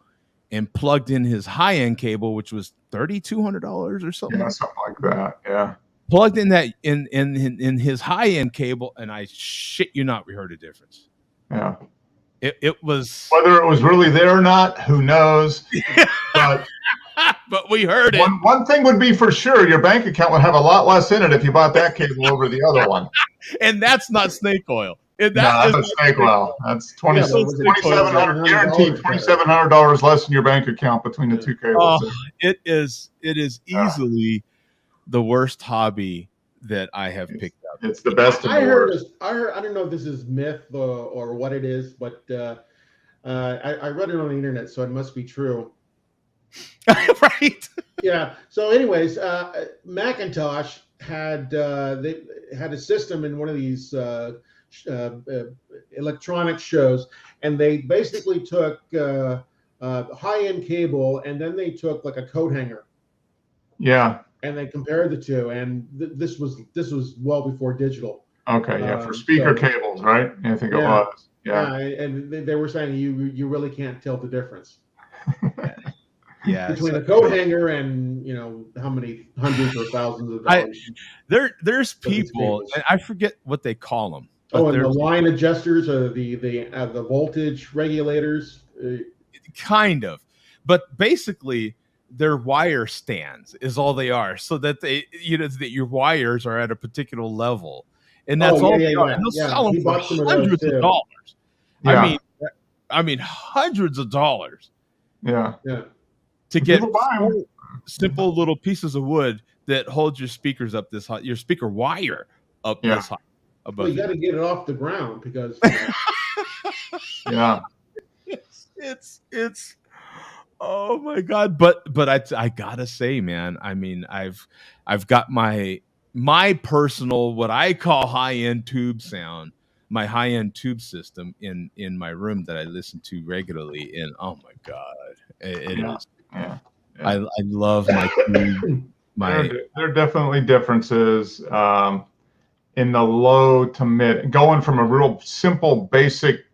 and plugged in his high-end cable, which was $3,200 or something. Yeah. Something like that. Yeah. Plugged in that in his high-end cable, and I shit you not, we heard a difference. Yeah. It was, Whether it was really there or not, who knows? But but we heard it. one thing would be for sure: your bank account would have a lot less in it if you bought that cable over the other one. And that's not snake oil. No, that's a snake oil. That's Yeah, but was it $2,700 guaranteed $2,700 $2,700 less in your bank account between the two cables. Oh, it is easily the worst hobby that I have picked up. It's the best of I the heard. worst. I don't know if this is myth or what it is, but I read it on the internet, so it must be true. Right? Yeah. So, anyways, Macintosh had they had a system in one of these electronic shows, and they basically took high-end cable, and then they took like a coat hanger, Yeah. and they compared the two, and this was well before digital. Okay. Yeah. For speaker So- cables, right? I think it Yeah. was. Yeah. And they were saying you really can't tell the difference Yeah. between a coat hanger and how many hundreds or thousands of dollars. There's people, cables. and I forget what they call them. Oh, and the there's line adjusters or the voltage regulators. kind of, but basically they're wire stands is all they are, so that that your wires are at a particular level, and that's all they are. And they'll sell them He for bought some of those, hundreds of too. dollars. Yeah. I mean, hundreds of dollars Yeah. Yeah. to get People buy 'em. simple little pieces of wood that hold your speakers up this high, your speaker wire up Yeah. this high above Well, you you. got to get it off the ground because Yeah. It's Oh my god! But I gotta say, man. I mean, I've got my personal what I call high end tube sound, my high end tube system in my room that I listen to regularly. And oh my god, it Yeah, is. yeah, I yeah. love my tube. My There are definitely differences in the low to mid, going from a real simple, basic,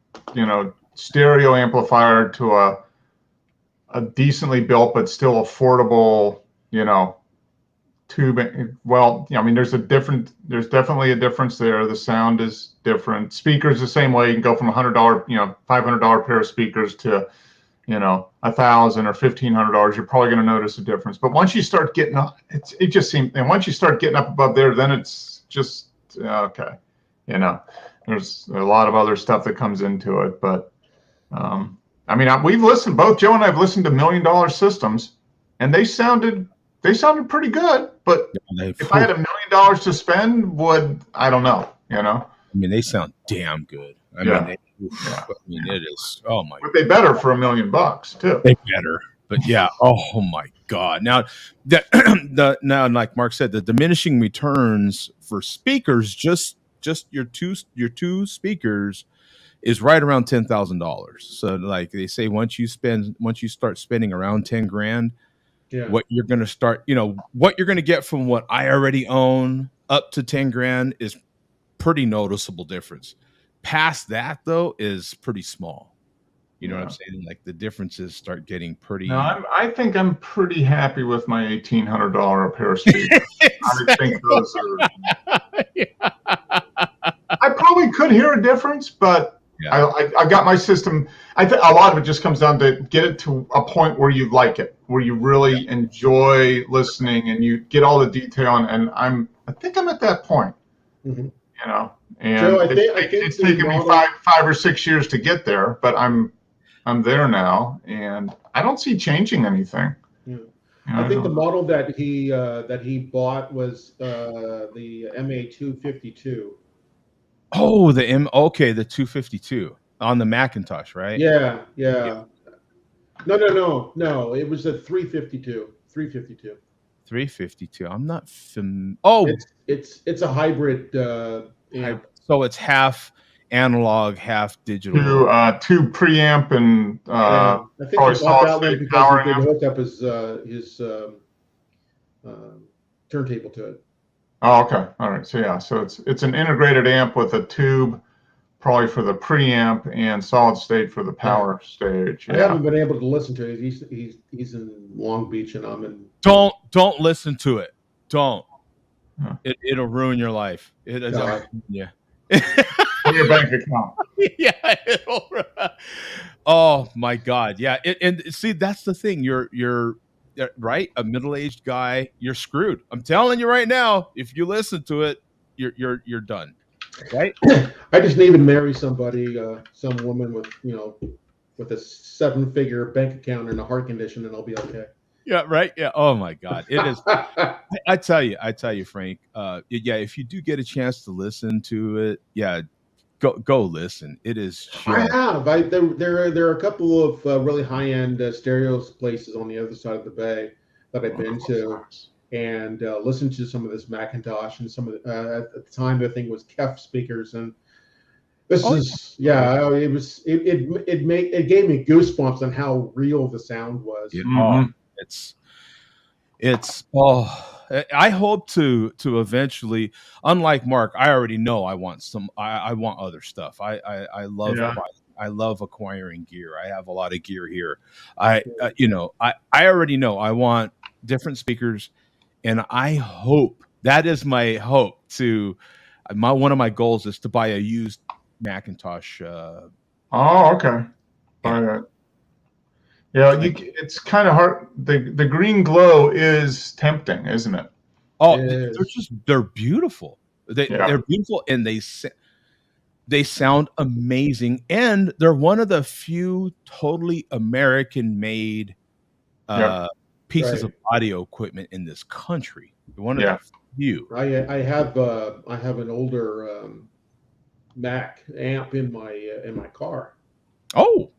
stereo amplifier to a decently built but still affordable, tube. Well, I mean, there's definitely a difference there. The sound is different. Speakers the same way. You can go from $100, $500 pair of speakers to, $1,000 or $1,500. You're probably going to notice a difference. But once you start getting up, it just seems, and once you start getting up above there, then it's just okay. There's a lot of other stuff that comes into it. But I mean, both Joe and I've listened to $1 million systems, and they sounded pretty good. But if I had $1 million to spend, I don't know. I mean, they sound damn good. I mean, it is. Oh my! But they better for $1 million too. They better. But yeah. Oh my God. Now that now, like Mark said, the diminishing returns for speakers, just your two speakers, is right around $10,000. So like they say, once you start spending around 10 grand, what you're going to start, what you're going to get from what I already own up to 10 grand is pretty noticeable difference. Past that though is pretty small. You know what I'm saying? Like the differences start getting pretty. No, I think I'm pretty happy with my $1,800 a pair of speakers. I think those are. I probably could hear a difference, but I got my system. I think a lot of it just comes down to get it to a point where you like it, where you really enjoy listening, and you get all the detail. And I think I'm at that point. Mm-hmm. And Joe, it's taken me 5 or 6 years to get there, but I'm there now, and I don't see changing anything. Yeah. I think the model that he bought was the MA252. Oh, the 252 on the Macintosh, right? Yeah. No. It was a 352. 352. I'm not it's a hybrid amp. So it's half analog, half digital. Two preamp and I think he bought that one because he could hook up his turntable to it. Oh, okay. All right. So it's an integrated amp with a tube, probably for the preamp, and solid state for the power stage. I haven't been able to listen to it. He's in Long Beach, and I'm in. Don't listen to it. Don't. Yeah. It'll ruin your life. It is. Yeah. Your bank account. Yeah. Oh my God. Yeah. And see, that's the thing. You're right. A middle-aged guy. You're screwed. I'm telling you right now. If you listen to it, you're done. Right. I just need to marry somebody, some woman with with a 7-figure bank account and a heart condition, and I'll be okay. Yeah. Right. Yeah. Oh my God. It is. I tell you, Frank. If you do get a chance to listen to it, go listen. It is. I have. There are a couple of really high-end stereo places on the other side of the bay that I've been to, and listened to some of this Macintosh and some of at the time I think it was Kef speakers, and this it gave me goosebumps on how real the sound was. I hope to eventually, unlike Mark, I already know I want other stuff. I love acquiring gear. I have a lot of gear here. I already know I want different speakers, and I hope that is my hope one of my goals is to buy a used Macintosh. Oh, okay. All right. Yeah, it's kind of hard. The green glow is tempting, isn't it? Oh, they're beautiful. They're beautiful, and they sound amazing, and they're one of the few totally American-made pieces of audio equipment in this country. One of the few. I have an older Mac amp in my car. Oh,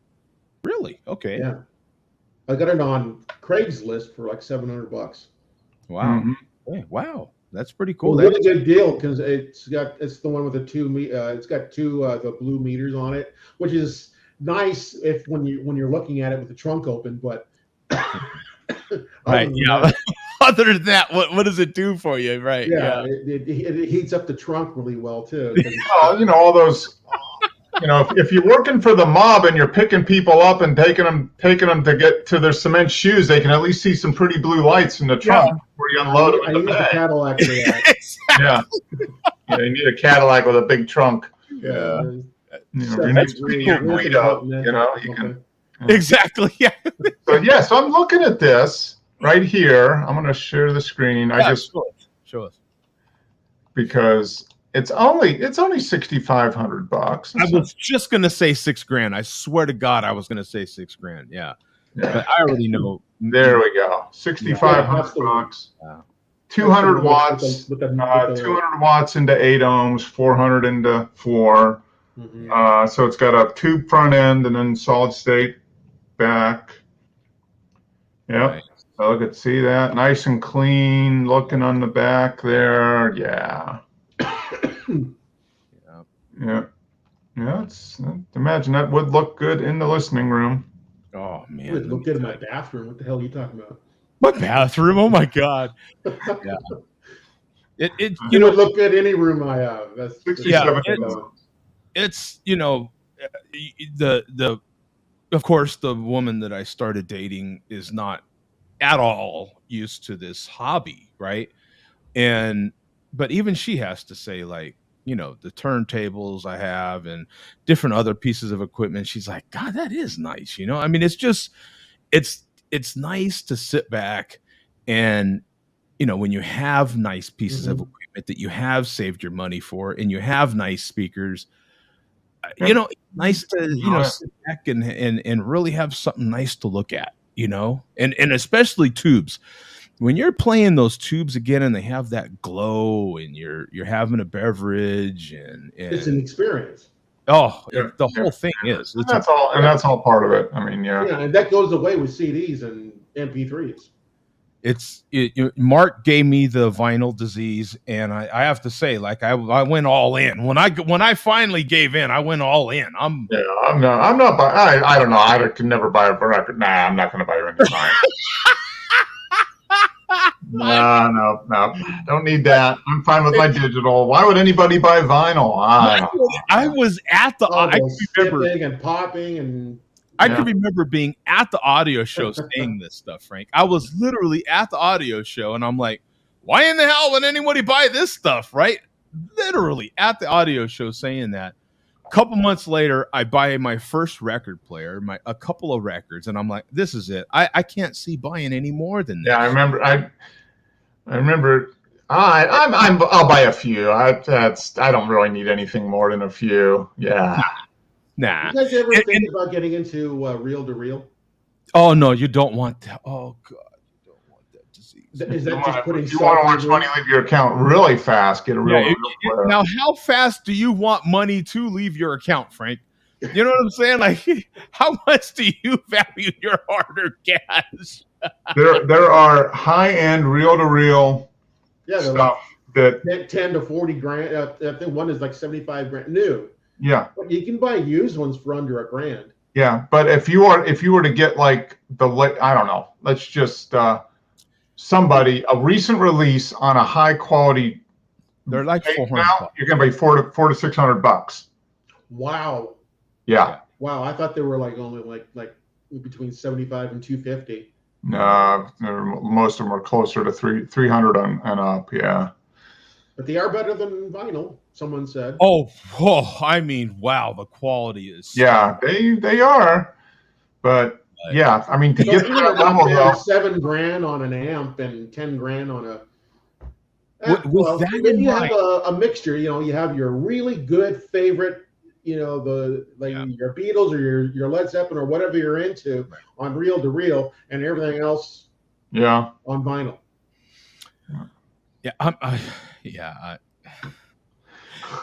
really? Okay. Yeah. I got it on Craigslist for like $700. Wow. Mhm. Yeah, wow. That's pretty Well, cool. really good deal because it's the one with the it's got two the blue meters on it, which is nice if when you're looking at it with the trunk open. But Right. other than Yeah. that, Other than that, what does it do for you? Right. yeah, Yeah. it heats up the trunk really well too. 'Cause Well, all those. If you're working for the mob and you're picking people up and taking them to get to their cement shoes, they can at least see some pretty blue lights in the trunk before you unload I them in use the the bag. Cadillac for that. Exactly. Yeah, you need a Cadillac with a big trunk. Yeah. If So you that's need pretty your cool. Guido, you can. Okay. Exactly. Yeah. So I'm looking at this right here. I'm going to share the screen. Show us. Because it's only $6,500. I was just gonna say $6,000. I swear to God, I was gonna say $6,000. Yeah. Yeah. But I already know. There we go. $6,500. Wow. 200 watts. With the 200 watts into 8 ohms, 400 into 4. Mhm. So it's got a tube front end and then solid state back. Yep. Right. So look at see that nice and clean looking on the back there. Yeah. Yeah. Imagine that would look good in the listening room. Oh It man. would look good in my bathroom. What the hell are you talking about? My bathroom. Oh my God. Yeah. It It would look good any room I have. That's 67. it's the of course the woman that I started dating is not at all used to this hobby, right? But even she has to say, like, the turntables I have and different other pieces of equipment, she's like, God, that is nice. I mean, it's just it's nice to sit back and when you have nice pieces of equipment that you have saved your money for and you have nice speakers, it's nice to sit back and really have something nice to look at, and especially tubes. When you're playing those tubes again and they have that glow and you're having a beverage and it's an experience. The whole thing is. And that's all part of it. I mean, Yeah, and that goes away with CDs and MP3s. Mark gave me the vinyl disease, and I have to say, like, I went all in when I finally gave in. I went all in. I'm not. I don't know. I could never buy a record. Nah, I'm not going to buy a record. No, don't need that. I'm fine with my digital. Why would anybody buy vinyl? I was at the. I remember and popping and. I can remember being at the audio show saying this stuff, Frank. I was literally at the audio show, and I'm like, "Why in the hell would anybody buy this stuff?" Right? Literally at the audio show saying that. A couple months later, I buy my first record player, a couple of records, and I'm like, "This is it. I can't see buying any more than this." Yeah, I remember. I remember. I'll buy a few. I don't really need anything more than a few. Yeah. Nah. You guys ever think about getting into reel to reel? Oh no, you don't want that. Oh God, you don't want that disease. Is that just putting? You want to watch money leave your account really fast? Get a real. Now, how fast do you want money to leave your account, Frank? You know what I'm saying? Like, how much do you value your harder cash? There are high end reel to reel stuff that 10 to 40 grand. I think one is like 75 grand new. Yeah, but you can buy used ones for under $1,000. Yeah, but if you were to get like I don't know, let's just a recent release on a high quality, they're like $400. Now, you're gonna pay $400 to $600. Wow. Yeah. Wow, I thought they were like only like between 75 and 250. No, most of them are closer to 300 and up. Yeah. But they are better than vinyl, someone said. Oh, I mean, wow, the quality is. Yeah, they are, but yeah, I mean to get to that level, though, $7,000 on an amp and $10,000 on a. Then you have a mixture. You have your really good favorite. Your Beatles or your Led Zeppelin or whatever you're into on reel to reel, and everything else. Yeah. On vinyl. Yeah.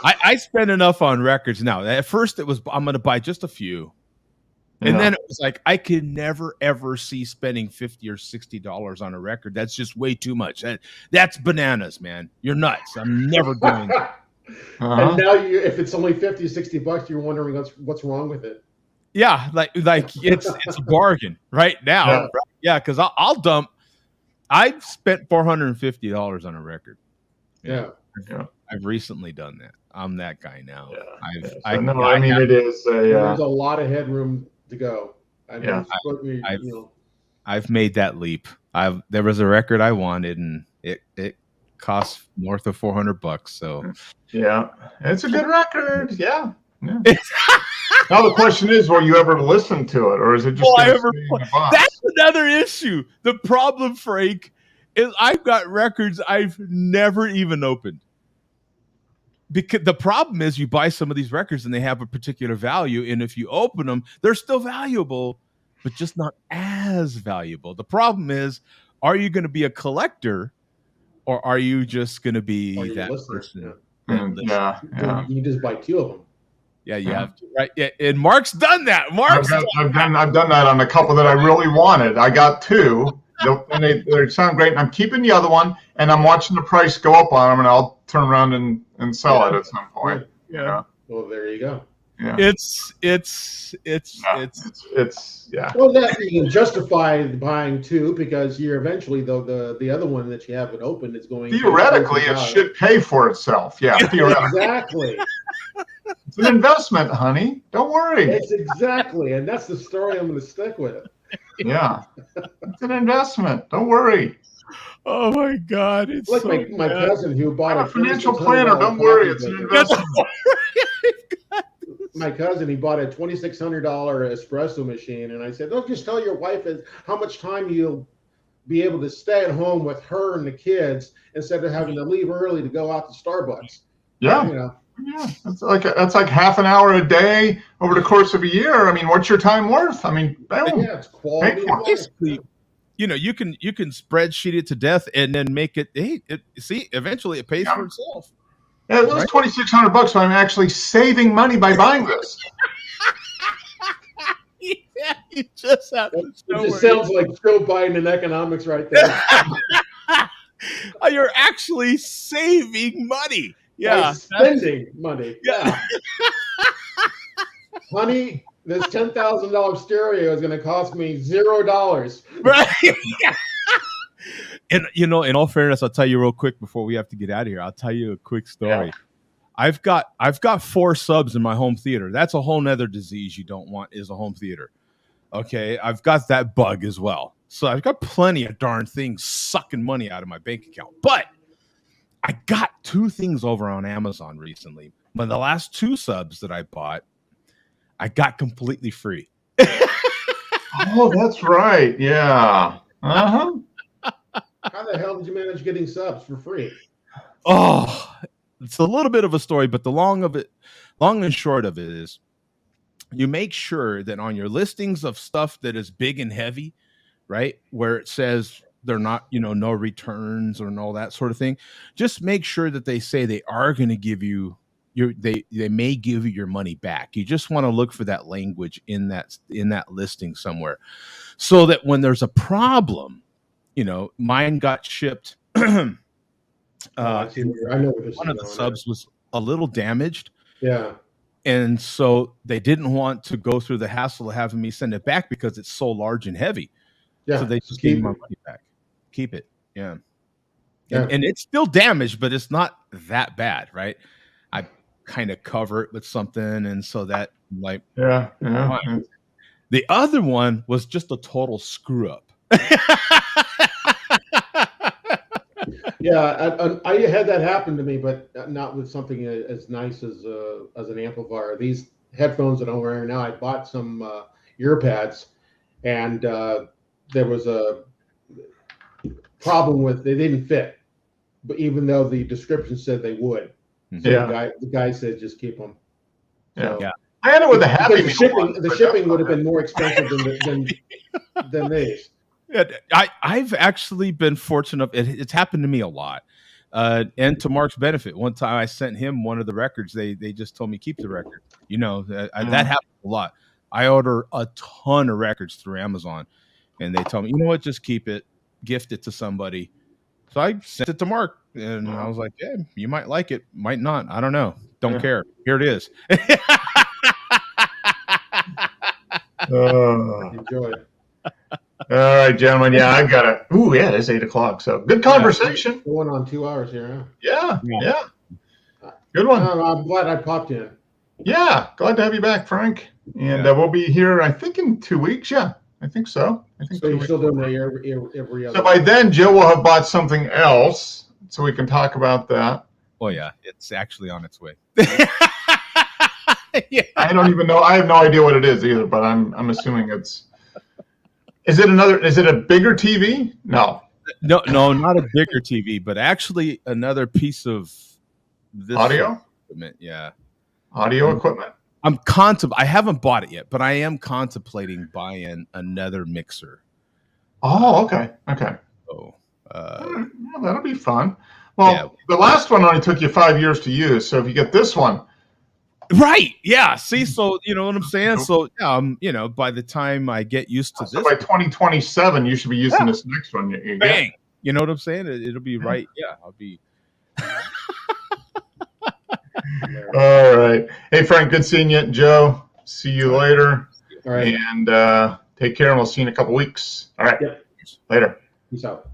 I spend enough on records now. At first, it was I'm going to buy just a few, And then it was like, I could never ever see spending $50 or $60 on a record. That's just way too much. That's bananas, man. You're nuts. I'm never doing that. And now if it's only $50-$60, you're wondering what's wrong with it. Yeah, like it's a bargain right now. Yeah, because I'll dump. I've spent $450 on a record. Yeah. I've recently done that. I'm that guy now. Yeah. I mean, it is there's a lot of headroom to go. I've made that leap. There was a record I wanted, and it costs north of $400. So yeah, it's a good record. Yeah. Now the question is, will you ever listen to it, or is it just That's another issue. The problem, Frank, is I've got records I've never even opened. Because the problem is you buy some of these records and they have a particular value, and if you open them, they're still valuable, but just not as valuable. The problem is, are you going to be a collector, or are you just going to be that person? You just buy 2 of them. Yeah, you have to, right? Yeah, and Mark's done that. I've done that on a couple that I really wanted. I got 2. And they sound great. And I'm keeping the other one, and I'm watching the price go up on them, and I'll turn around and sell it at some point. Yeah. Well, there you go. Yeah. It's Well, that you can justify buying 2 because you're eventually, though, the other one that you haven't opened is going. Theoretically, it should pay for itself. Yeah, theoretically. Exactly. It's an investment, honey. Don't worry. It's exactly, and that's the story I'm going to stick with. Yeah, it's an investment. Don't worry. Oh my God! It's like my cousin who bought a financial planner. Don't worry, it's an investment. My cousin, he bought a $2,600 espresso machine, and I said, "Don't just tell your wife how much time you'll be able to stay at home with her and the kids instead of having to leave early to go out to Starbucks." Yeah. Yeah, that's like half an hour a day over the course of a year. I mean, what's your time worth? I mean, boom. Yeah, it's quality. Basically, you can spreadsheet it to death and then make it. Hey, eventually it pays for itself. Yeah, it was $2,600, but I'm actually saving money by buying this. Yeah, you just have to. It just sounds like Joe Biden in economics right there. You're actually saving money. Yeah, spending money. Yeah. Honey, this $10,000 stereo is going to cost me $0. Right. And in all fairness, I'll tell you real quick before we have to get out of here. I'll tell you a quick story. Yeah. I've got 4 subs in my home theater. That's a whole nother disease you don't want, is a home theater. Okay, I've got that bug as well. So I've got plenty of darn things sucking money out of my bank account. But I got 2 things over on Amazon recently. But the last 2 subs that I bought, I got completely free. Oh, that's right. Yeah. Uh-huh. How the hell did you manage getting subs for free? Oh, it's a little bit of a story, but the long and short of it is you make sure that on your listings of stuff that is big and heavy, right, where it says they're not, no returns or all that sort of thing, just make sure that they say they are going to give you they may give you your money back. You just want to look for that language in that listing somewhere, so that when there's a problem, mine got shipped. I know one of the subs was a little damaged. Yeah. And so they didn't want to go through the hassle of having me send it back because it's so large and heavy. Yeah. So they just gave me my money back. Keep it. Yeah. And it's still damaged, but it's not that bad, right? I kind of cover it with something, and so that yeah. The other one was just a total screw up. Yeah, I had that happen to me, but not with something as nice as an amplifier. These headphones that I'm wearing now, I bought some ear pads, and there was a problem with they didn't fit, but even though the description said they would. So the guy said just keep them. So, yeah. I had it with a Happy Meal. The shipping would have been more expensive than these. Yeah, I've actually been fortunate. It's happened to me a lot. And to Mark's benefit, one time I sent him one of the records. They just told me keep the record. That happened a lot. I order a ton of records through Amazon, and they tell me, you know what, just keep it, gift it to somebody. So I sent it to Mark, and I was like, yeah, you might like it, might not. I don't know. Don't care. Here it is. Enjoy it. All right, gentlemen. Yeah, I've got to. Ooh, yeah, it's 8:00. So good conversation. Going on 2 hours here, huh? Yeah. Good one. I'm glad I popped in. Yeah, glad to have you back, Frank. And we'll be here, I think, in 2 weeks. Yeah, I think so. So you're still doing that every other. So by then, Joe will have bought something else, so we can talk about that. Oh yeah, it's actually on its way. I don't even know. I have no idea what it is either, but I'm assuming it's. Is it a bigger TV? No, not a bigger TV, but actually another piece of this audio equipment. Yeah, audio equipment. I haven't bought it yet, but I am contemplating buying another mixer. Oh, okay. So, well, that'll be fun. Well, the last one only took you 5 years to use, so if you get this one, right? Yeah. See, so you know what I'm saying. So yeah, by the time I get used to this, by 2027, you should be using this next one. Bang. You know what I'm saying? It'll be right. Yeah, I'll be. All right. Hey, Frank, good seeing you. Joe, see you later. All right. And take care, and we'll see you in a couple weeks. All right. Yep. Later. Peace out.